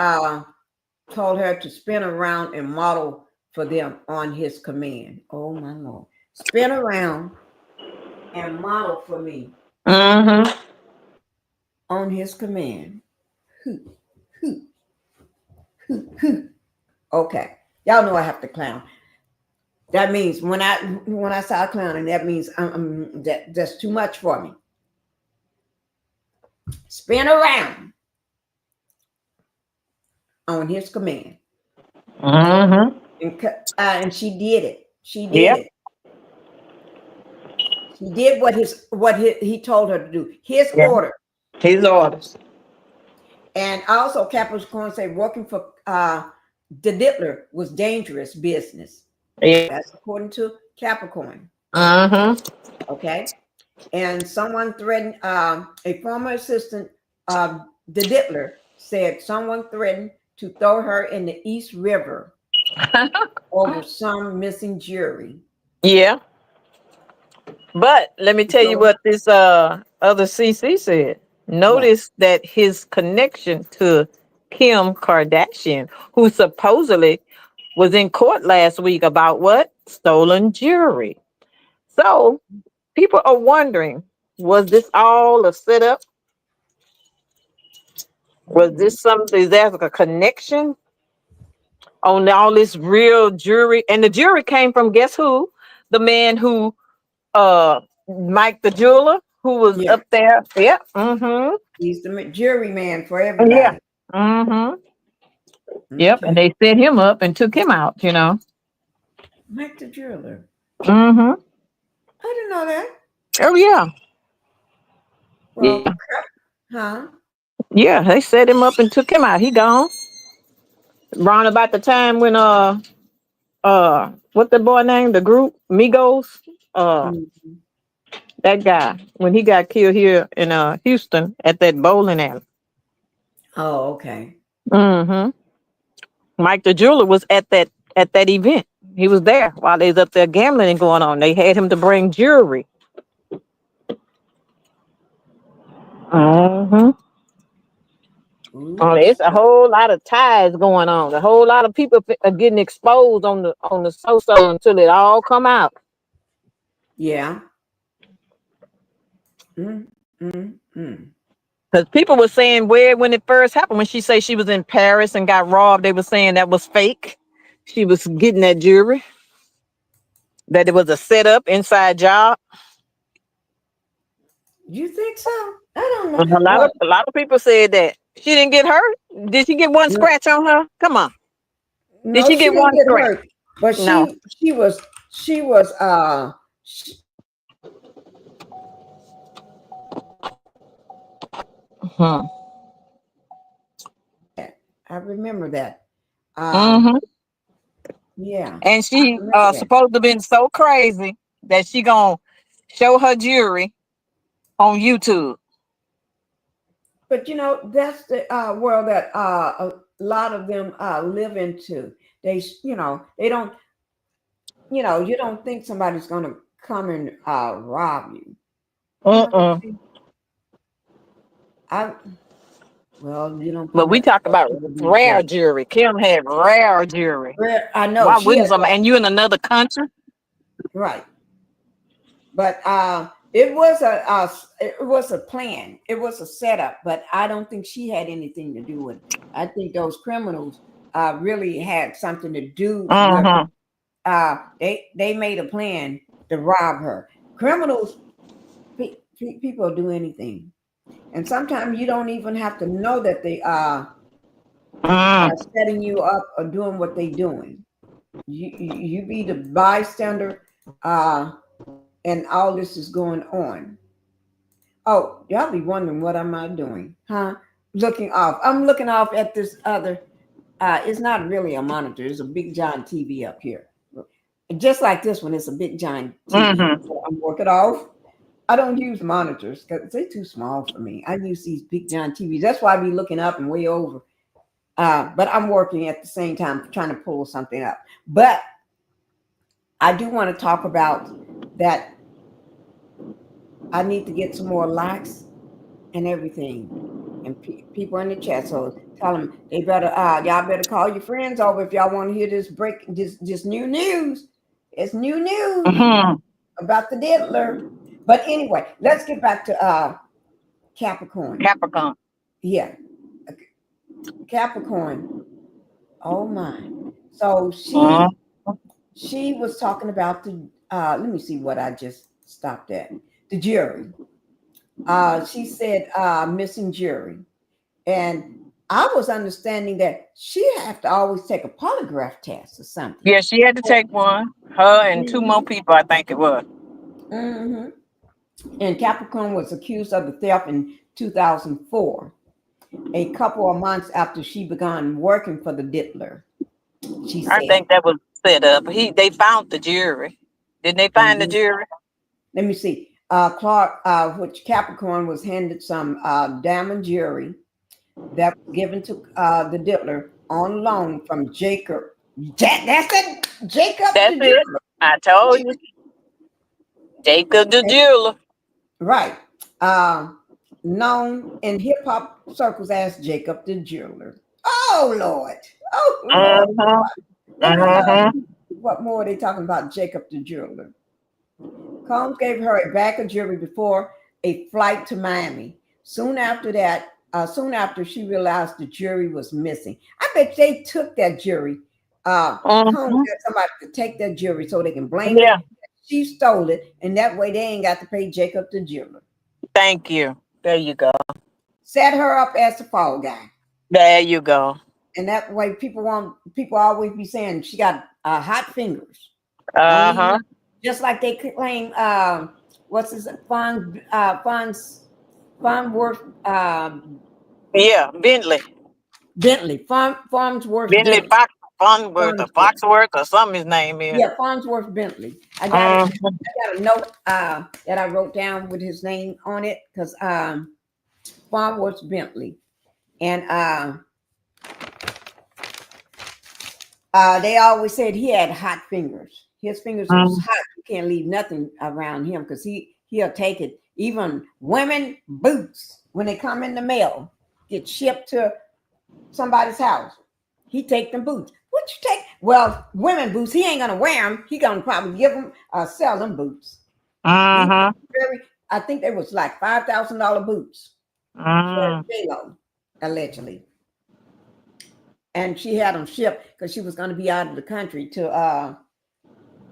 told her to spin around and model for them on his command. Oh my Lord. Spin around and model for me on his command. Okay, y'all know I have to clown. That means when I start clowning, that means that's too much for me. Spin around on his command. And she did it. She did it. She did what he told her to do. His order. His orders. And also Capricorn said working for the Diddler was dangerous business. Yeah. That's according to Capricorn. Mm-hmm. Okay. And someone threatened, a former assistant of the Diddler said someone threatened to throw her in the East River over some missing jewelry. Yeah. But let me tell you So, what this other CC said. Notice that his connection to Kim Kardashian, who supposedly was in court last week about what? Stolen jewelry. So people are wondering, was this all a setup? Was this something, is there like a connection on all this real jewelry? And the jewelry came from, guess who? The man who Mike the jeweler, who was yeah, up there. Yeah. Mm-hmm. he's the jewelry man for Yeah. everybody. Mm-hmm. Yep. And Okay. they set him up and took him out, you know. Mike the jeweler. Mm-hmm. I didn't know that. Oh yeah. Well, Yeah. huh? Yeah, they set him up and took him out. He gone. Round about the time when what the boy name? The group Migos. Mhm. That guy when he got killed here in Houston at that bowling alley. Oh, okay. Mm-hmm. Mike the jeweler was at that event. He was there while they was up there gambling and going on. They had him to bring jewelry. Mm-hmm. It's a whole lot of ties going on. A whole lot of people are getting exposed on the so until it all come out. Yeah. Because people were saying when it first happened, when she said she was in Paris and got robbed, they were saying that was fake. She was getting that jewelry. That it was a setup inside job. You think so? I don't know. And a lot of people said that she didn't get hurt. Did she get one scratch on her? Come on. No, Did she get didn't one get scratch? hurt, but No. she was I remember that. Yeah. And she Remember that. supposed to have been so crazy that she gonna show her jewelry on YouTube. But you know, that's the world that a lot of them live into. They, they don't, you don't think somebody's gonna come and rob you. Well, you don't. But we talk about rare jewelry. Kim had rare jewelry. Rare, I know. Why wouldn't some? And you in another country, right? But it was a plan. It was a setup. But I don't think she had anything to do with it. I think those criminals really had something to do with it. They made a plan to rob her. Criminals, people do anything. And sometimes you don't even have to know that they are setting you up or doing what they're doing. You be the bystander, and all this is going on. Oh, y'all be wondering what am I doing? Huh? Looking off. I'm looking off at this other. It's not really a monitor. It's a big giant TV up here. Just like this one, it's a big giant TV. So I'm working off. I don't use monitors because they're too small for me. I use these big giant TVs. That's why I be looking up and way over. But I'm working at the same time trying to pull something up. But I do want to talk about that. I need to get some more likes and everything, and people in the chat. So tell them they better. Y'all better call your friends over if y'all want to hear this this new news. It's new news about the Diddler. But anyway, let's get back to Capricorn. Yeah. Capricorn. Oh my. So she was talking about the let me see what I just stopped at. The jury. She said missing jury. And I was understanding that she had to always take a polygraph test or something. Yeah, she had to take one. Her and two more people, I think it was. And Capricorn was accused of the theft and 2004, a couple of months after she began working for the Diddler. She I said, think that was set up. They found the jury. Didn't they find the jury? let me see. Clark, which Capricorn was handed some diamond jewelry that was given to the Diddler on loan from Jacob. That's it. Jacob That's the it. Jeweler. I told you. Jacob the jeweler. Right. Known in hip hop circles as Jacob the Jeweler. Oh Lord. Oh Lord. Let me, what more are they talking about Jacob the Jeweler? Combs gave her a bag of jewelry before a flight to Miami. Soon after she realized the jewelry was missing. I bet they took that jewelry. Combs got somebody to take that jewelry so they can blame it. She stole it, and that way they ain't got to pay Jacob the Jeweler. Thank you. There you go. Set her up as the fall guy. There you go. And that way people always be saying she got hot fingers. Just like they claim what's his Farnsworth Farnsworth Bentley Foxworth or something his name is. Yeah, Farnsworth Bentley. I got a note that I wrote down with his name on it because Farnsworth Bentley. And they always said he had hot fingers. His fingers was hot. You can't leave nothing around him because he'll take it. Even women boots, when they come in the mail, get shipped to somebody's house. He take them boots. What you take? Well, women boots. He ain't gonna wear them. He gonna probably give them sell them boots. I think they was like $5,000 boots for J-Lo, allegedly. And she had them shipped because she was going to be out of the country to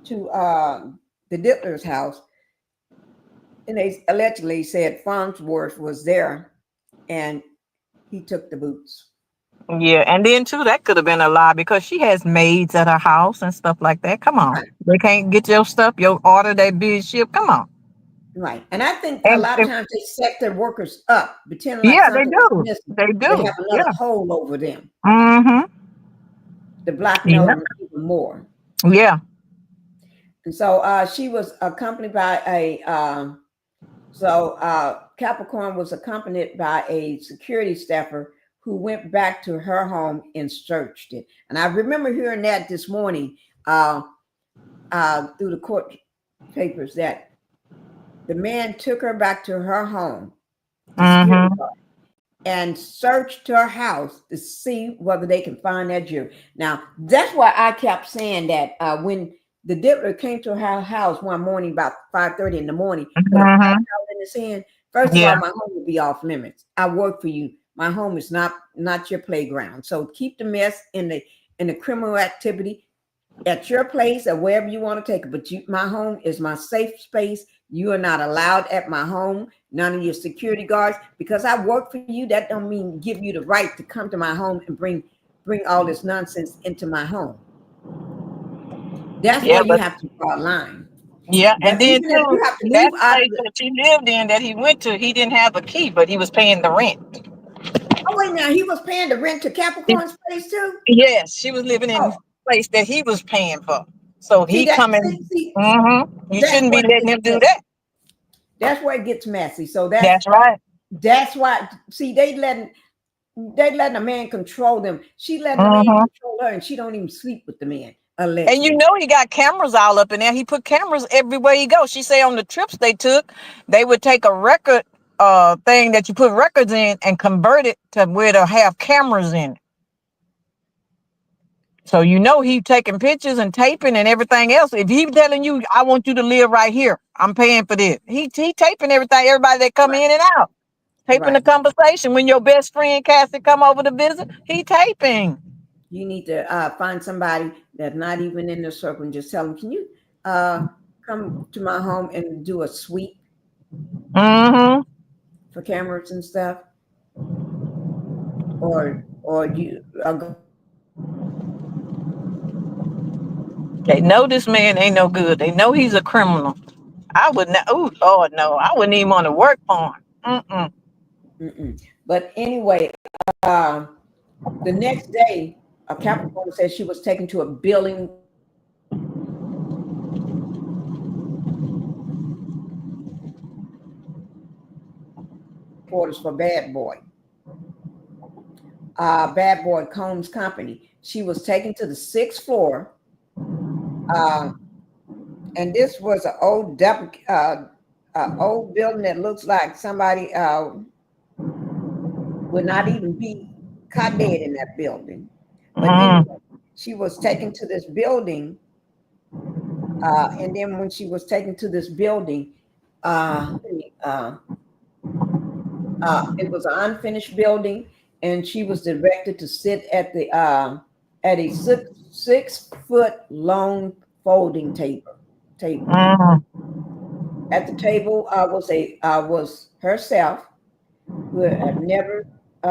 the Diddler's house. And they allegedly said Farnsworth was there and he took the boots. Yeah, and then too, that could have been a lie because she has maids at her house and stuff like that. Come on. Right. They can't get your stuff, your order that be shipped. Come on. Right. And I think a lot of times they set their workers up, pretending like they do. They do. They have another hold over them. The blackmail them even more. Yeah. And so she was accompanied by Capricorn was accompanied by a security staffer who went back to her home and searched it. And I remember hearing that this morning through the court papers that the man took her back to her home and searched her house to see whether they can find that jewelry. Now, that's why I kept saying that when the Diddler came to her house one morning about 5:30 in the morning, with a pipe in his hand, first of all, my home would be off limits. I work for you. My home is not your playground. So keep the mess in the criminal activity at your place or wherever you want to take it. But my home is my safe space. You are not allowed at my home. None of your security guards. Because I work for you, that don't mean give you the right to come to my home and bring all this nonsense into my home. That's where you have to draw a line. Yeah, but and then too, that place that she lived in that he went to, he didn't have a key, but he was paying the rent. Oh wait, now he was paying the rent to Capricorn's place too? Yes, she was living in the place that he was paying for. So he coming. You shouldn't be letting him do that. That's where it gets messy. So that's right. That's why. See, they letting a man control them. She letting the man control her, and she don't even sleep with the man. Allegedly. And you know he got cameras all up in there. He put cameras everywhere he goes. She say on the trips they took, they would take a record thing that you put records in and convert it to where to have cameras in it. So you know he taking pictures and taping and everything else. If he telling you, I want you to live right here, I'm paying for this. He taping everything, everybody that come in and out. Taping the conversation. When your best friend Cassie come over to visit, he taping. You need to find somebody that's not even in the circle and just tell them, can you come to my home and do a sweep for cameras and stuff? Or you they know this man ain't no good. They know he's a criminal. I would not. Oh Lord, no. I wouldn't even want to work for him. But anyway, the next day, a Capricorn said she was taken to a building quarters for Bad Boy. Bad Boy Combs Company. She was taken to the 6th floor, and this was an old building that looks like somebody would not even be caught dead in that building. But anyway, she was taken to this building, and then when she was taken to this building, it was an unfinished building, and she was directed to sit at the at a 6 foot long folding table. At the table was herself, who had never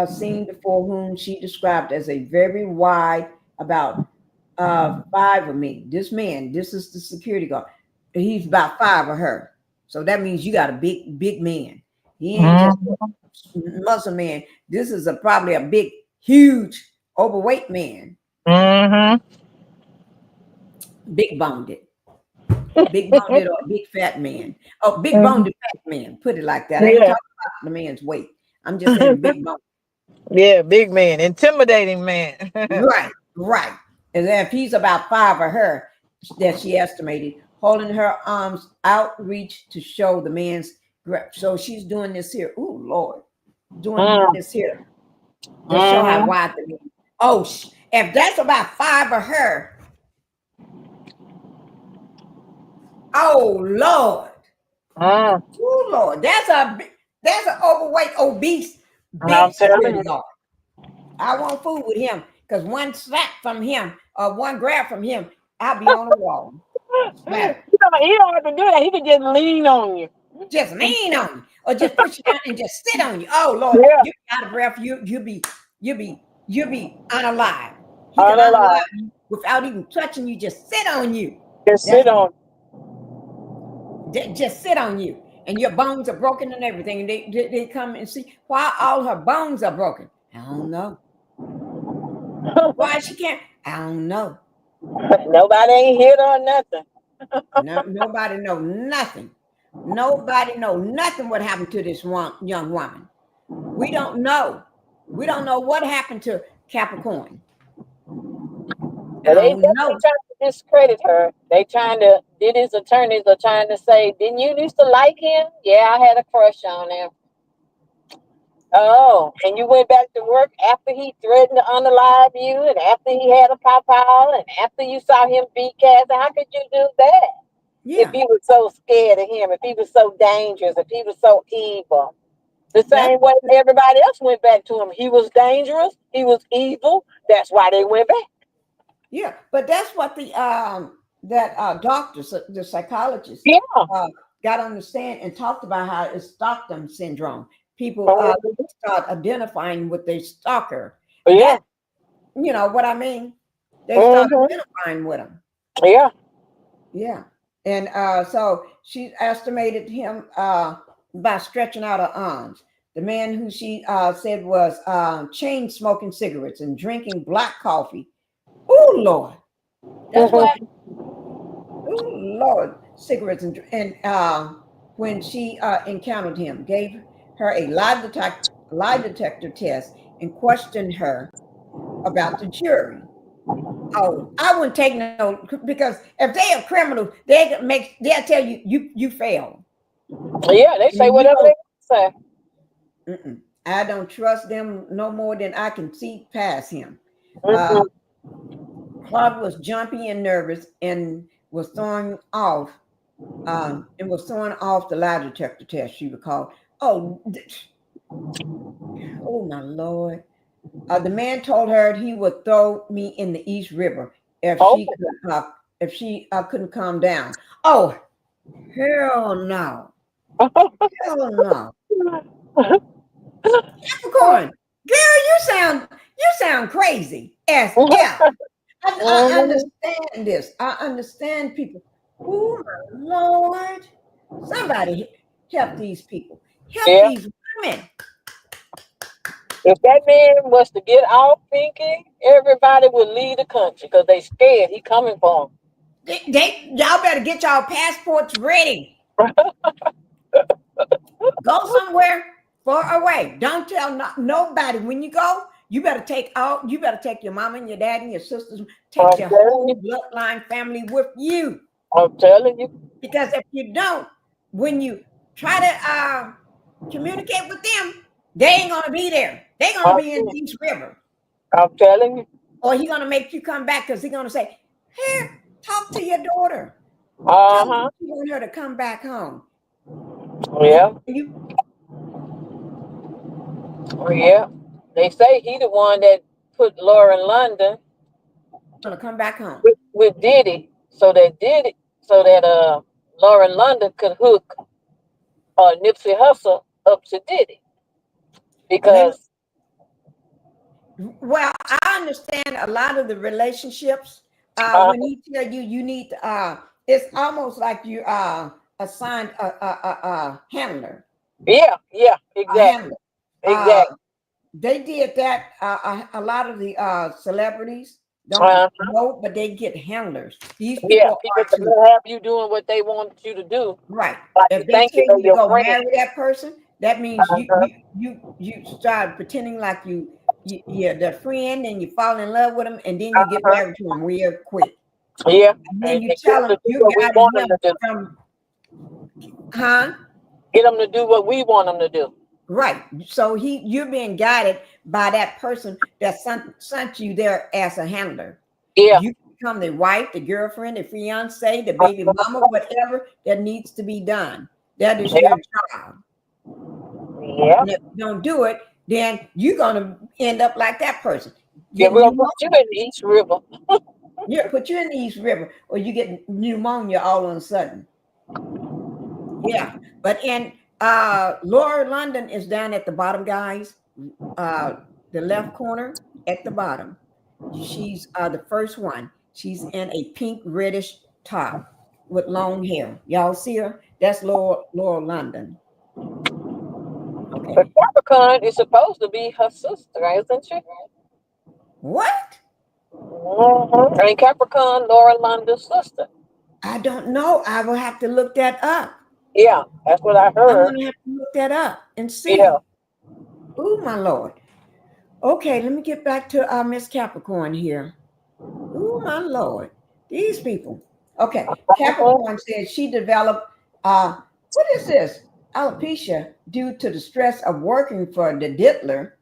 seen before, whom she described as a very wide, about 5 of me. This man, this is the security guard. He's about 5 of her. So that means you got a big man. He ain't just a muscle man. This is probably a big, huge, overweight man. Big boned or big fat man. Oh, big boned fat man. Put it like that. I ain't talking about the man's weight. I'm just saying big boned. Yeah, big man, intimidating man. Right. And then if he's about 5 of her, that she estimated, holding her arms outreach to show the man's grip. So she's doing this here. Oh Lord, doing this here to show how wide the man. Oh, if that's about 5 of her. Oh Lord. Oh Lord, that's an overweight, obese, big security guard. I won't fool with him, because one slap from him or one grab from him, I'll be on the wall. He don't have to do that. He can just lean on you. Just lean on you, or just push you down and just sit on you. Oh Lord, you be out of breath. You'll be unalive. He can unalive you without even touching you. Just sit on you. Just sit on you, and your bones are broken and everything. And they come and see why all her bones are broken. I don't know. Why she can't? I don't know. Nobody ain't hit her or nothing. Nobody know nothing. Nobody know nothing what happened to this young woman. We don't know. We don't know what happened to Capricorn. They definitely trying to discredit her. Diddy's attorneys are trying to say, didn't you used to like him? Yeah, I had a crush on him. Oh, and you went back to work after he threatened to unalive you, and after he had a pop out, and after you saw him beat Cassie. How could you do that? Yeah. If you were so scared of him, if he was so dangerous, if he was so evil. The same way everybody else went back to him. He was dangerous. He was evil. That's why they went back. Yeah, but that's what the doctor, the psychologist, got on the stand and talked about how it's Stockholm syndrome. People start identifying with their stalker. Yeah. You know what I mean? They start identifying with him. Yeah. Yeah. And so she estimated him by stretching out her arms. The man who she said was chain smoking cigarettes and drinking black coffee. Oh Lord. That's what. Oh Lord. Cigarettes and when she encountered him, gave her a lie detector test and questioned her about the jury. Oh, I wouldn't take no, because if they are criminals, they'll tell you fail. Yeah, they say whatever they say. I don't trust them no more than I can see past him. Clark was jumpy and nervous and was throwing off the lie detector test, she recalled. Oh my Lord. The man told her he would throw me in the East River if she couldn't calm down. Oh, hell no. Hell no. Capricorn, girl, you sound crazy. Yes. I understand this. I understand people. Oh my Lord. Somebody help these people. Help these women. If that man was to get off Pinkie, everybody would leave the country because they scared he coming for Y'all better get y'all passports ready. Go somewhere far away. Don't tell nobody when you go. You better take your mom and your dad and your sisters, take I'm your telling whole you. bloodline family with you. I'm telling you. Because if you don't, when you try to communicate with them, they ain't gonna be there. They're gonna be in East River. I'm telling you. Or he's gonna make you come back because he's gonna say, here, talk to your daughter. Tell Uh-huh. her you want her to come back home. Yeah. You Yeah. They say he the one that put Lauren London gonna come back home. with Diddy so that Lauren London could hook Nipsey Hussle up to Diddy. Because Well, I understand a lot of the relationships. When he tell you you need it's almost like you assigned a handler. yeah, A exactly. handler. Exactly. They did that. A lot of the celebrities don't know, but they get handlers. These people are people have you doing what they want you to do. right. Like If you they think tell you you to your go friend. marry that person, that means you start pretending like you're their friend and you fall in love with them, and then you get married to them real quick. Yeah. And then you get tell them them to do you what we got want them him to do. from, huh? Get them to do what we want them to do. Right. So you're being guided by that person that sent you there as a handler. Yeah. You become the wife, the girlfriend, the fiance, the baby mama, whatever that needs to be done. That is your job. Yeah. And if you don't do it, then you're gonna end up like that person. Yeah, we're gonna put you in the East River. Yeah, put you in the East River, or you get pneumonia all of a sudden. Yeah, but in Laura London is down at the bottom, guys. The left corner at the bottom. She's the first one. She's in a pink reddish top with long hair. Y'all see her? That's Laura London. Okay. But Capricorn is supposed to be her sister, isn't she? What? Mm-hmm. And Capricorn, Laura London's sister. I don't know. I will have to look that up. Yeah, that's what I I'm heard. gonna have to look that up and see. Yeah. Oh my Lord. Okay, let me get back to Miss Capricorn here. Oh my Lord. These people. Okay. Capricorn says she developed what is this? Alopecia due to the stress of working for the diddler.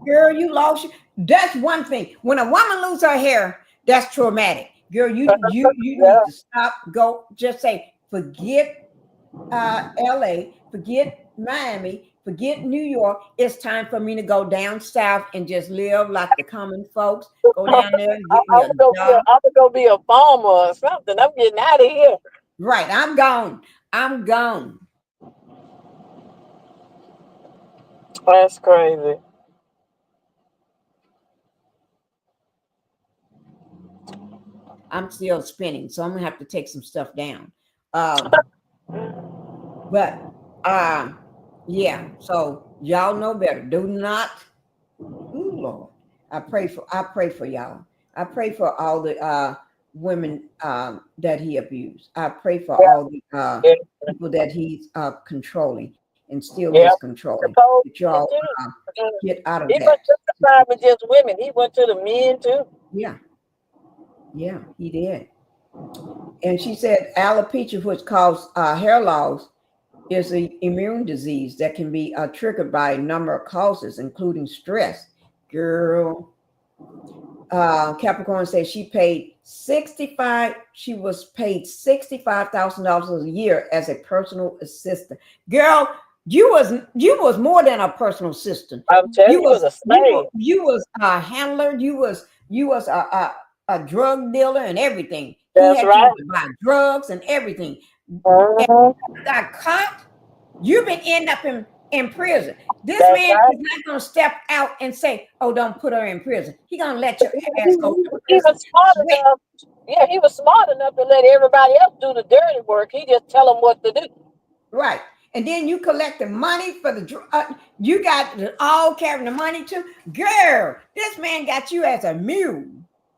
Girl, you lost. That's one thing. When a woman loses her hair, that's traumatic. Girl, you need to stop. Go. Just say, forget LA, forget Miami, forget New York. It's time for me to go down south and just live like the common folks. Go down there and get me a job. I'm gonna go be a farmer or something. I'm getting out of here. Right, I'm gone. I'm gone. That's crazy. I'm still spinning, so I'm gonna have to take some stuff down. Yeah, so y'all know better. Do not, ooh Lord. I pray for y'all. I pray for all the women that he abused. I pray for all the people that he's controlling and still is controlling. That y'all get out of that. He wasn't justified with just women. He went to the men too. Yeah, he did. And she said alopecia, which causes hair loss, is an immune disease that can be triggered by a number of causes, including stress. Girl, Capricorn says she was paid $65,000 a year as a personal assistant. Girl, you was more than a personal assistant. I'm telling you, was a slave. You was a handler. You was a drug dealer and everything. That's he had right. you to buy drugs and everything. Mm-hmm. And you got caught. You've been end up in prison. This man is not going to step out and say, "Oh, don't put her in prison." He's going to let your ass go to prison. He was smart enough. Yeah, he was smart enough to let everybody else do the dirty work. He just tell them what to do. Right. And then you collecting money for the you got all carrying the money too. Girl, this man got you as a mule.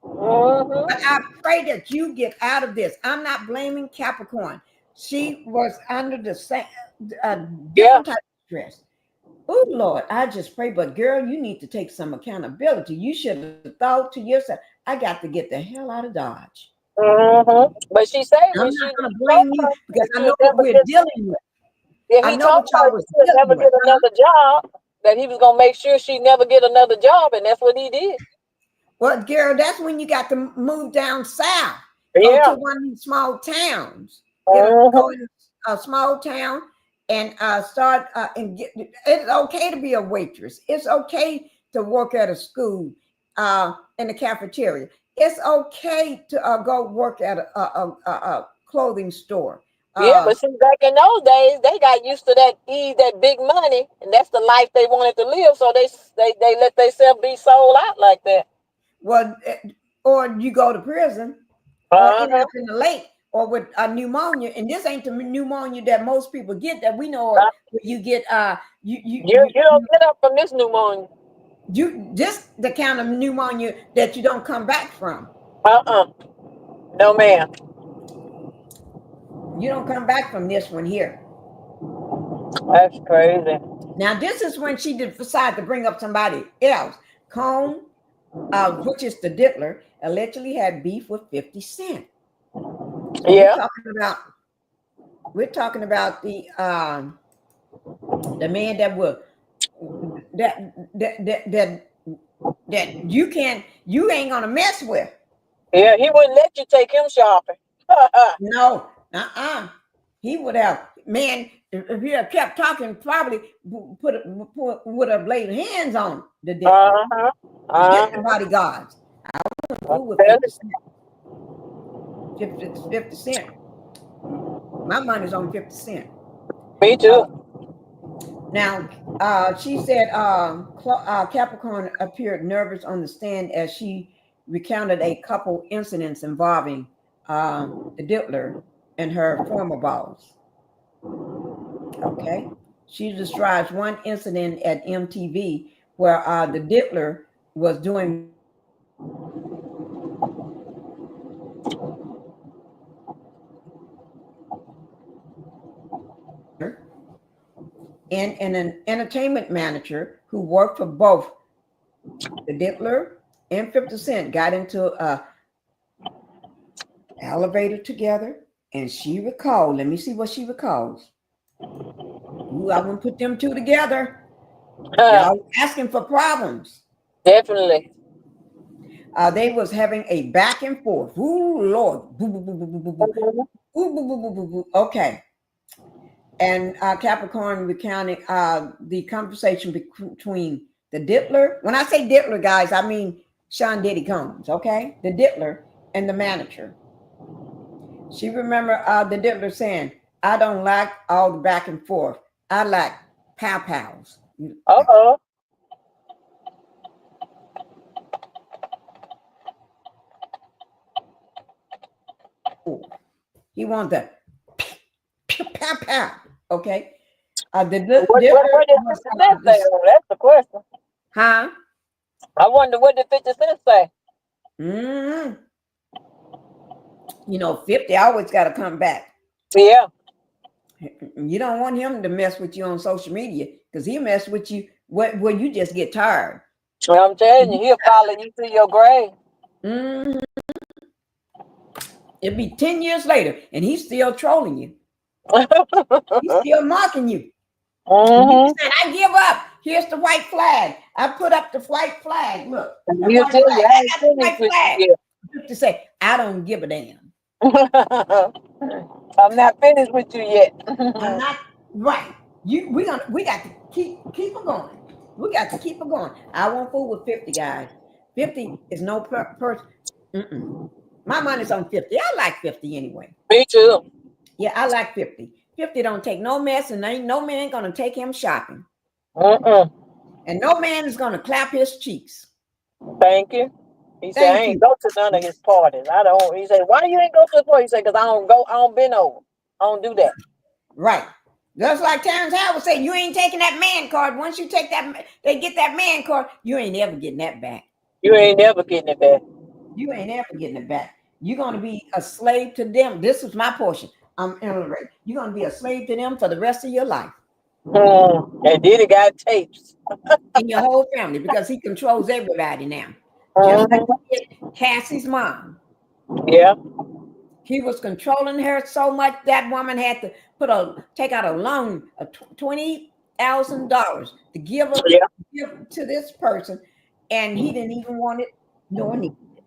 But I pray that you get out of this. I'm not blaming Capricorn. She was under the same different type of stress. Oh Lord, I just pray. But girl, you need to take some accountability. You should have thought to yourself, I got to get the hell out of Dodge. But she said I'm when not she going to blame you because I know what we're dealing with. yeah, I he know told what y'all her was she would never dealing with. get another job, that he was gonna make sure she never get another job, and that's what he did. Well, girl, that's when you got to move down south. Go Yeah. to one of these small towns. Go in a small town and start and get. It's okay to be a waitress. It's okay to work at a school in the cafeteria. It's okay to go work at a clothing store. Yeah, but see, back in those days, they got used to that big money, and that's the life they wanted to live. So they let themselves be sold out like that. Well, or you go to prison, or end up in the lake, or with a pneumonia. And this ain't the pneumonia that most people get. That we know of. You get you don't get up from this pneumonia. Just the kind of pneumonia that you don't come back from. No, ma'am. You don't come back from this one here. That's crazy. Now, this is when she decided to bring up somebody else. Cone, which is the Diddler, allegedly had beef with 50 Cent. Yeah. We're talking about the man that was that you ain't gonna mess with. Yeah, he wouldn't let you take him shopping. No, he would have, man, if he had kept talking, probably would have laid hands on the Diddler. Get the bodyguards. I wouldn't fool with 50 Cent. My money's on 50 Cent. Me too. Now, she said Capricorn appeared nervous on the stand as she recounted a couple incidents involving the Diddler and her former boss. Okay. She describes one incident at MTV where the Diddler was doing and an entertainment manager who worked for both the Diddler and 50 Cent got into a elevator together, and she recalled, let me see what she recalls. Ooh, I wouldn't put them two together. Y'all asking for problems. Definitely. They was having a back and forth. Ooh, Lord. Okay. And Capricorn recounting the conversation between the Diddler. When I say Diddler, guys, I mean Sean Diddy Combs, okay? The Diddler and the manager. She remember the Diddler saying, I don't like all the back and forth. I like pow-pows. He wanted the pow-pow, okay? What did 50 Cent say? That's the question. Huh? I wonder what did 50 Cent say? You know, 50 always got to come back. Yeah. You don't want him to mess with you on social media because he'll mess with you where you just get tired. Well, I'm telling you, he'll follow you to your grave. It'll be 10 years later and he's still trolling you. He's still mocking you. You said, I give up. Here's the white flag. I put up the white flag. Look. You tell you, I ain't finished with you yet. To say, I don't give a damn. I'm not finished with you yet. I'm not right. We got to keep it going. We got to keep it going. I won't fool with 50, guys. 50 is no person. My money's on 50. I like 50 anyway. Me too. Yeah, I like 50. 50 don't take no mess, and ain't no man gonna take him shopping. And no man is gonna clap his cheeks. Thank you. He said, I ain't go to none of his parties. I don't. He said, why you ain't go to the party? He said, because I don't bend over. I don't do that. Right. Just like Terrence Howard said, you ain't taking that man card. Once you take that, they get that man card, you ain't ever getting that back. You ain't never getting it back. You ain't ever getting it back. You're going to be a slave to them. This is my portion. I'm illiterate. You're going to be a slave to them for the rest of your life And Diddy got tapes. and your whole family because he controls everybody now. Just like he did Cassie's mom. Yeah. He was controlling her so much that woman had to take out a loan of $20,000 to give to this person, and he didn't even want it nor need it.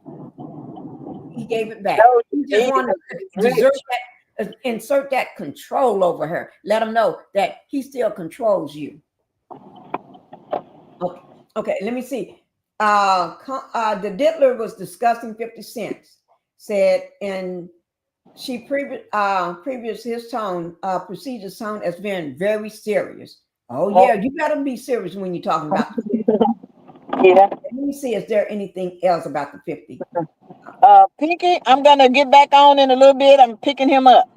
He gave it back. No, He just wanted to insert that control over her. Let him know that he still controls you. Okay. Let me see. The Diddler was discussing 50 Cent. Said in she previous his tone procedures tone as being very serious. Oh yeah, you gotta be serious when you're talking about the 50. Yeah. Let me see, is there anything else about the 50? Pinkie, I'm gonna get back on in a little bit. I'm picking him up.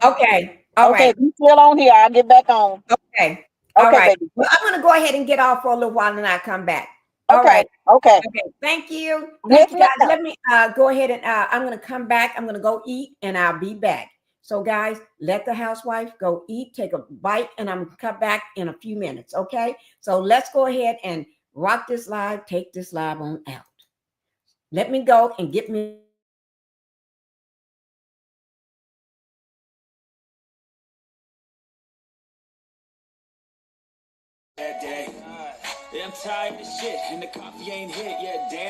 Okay, all Okay, right. he's still on here. I'll get back on. Okay, all Okay, right. baby. Well, I'm gonna go ahead and get off for a little while and I'll come back. All Okay, right. okay. Okay, thank you. Yes, Thank you, guys. ma'am. Let me go ahead and I'm going to come back. I'm going to go eat and I'll be back. So, guys, let the housewife go eat, take a bite, and I'm going to come back in a few minutes. Okay, so let's go ahead and rock this live, take this live on out. Let me go and get me. Yeah, I'm tired of shit, and the coffee ain't hit yet, damn.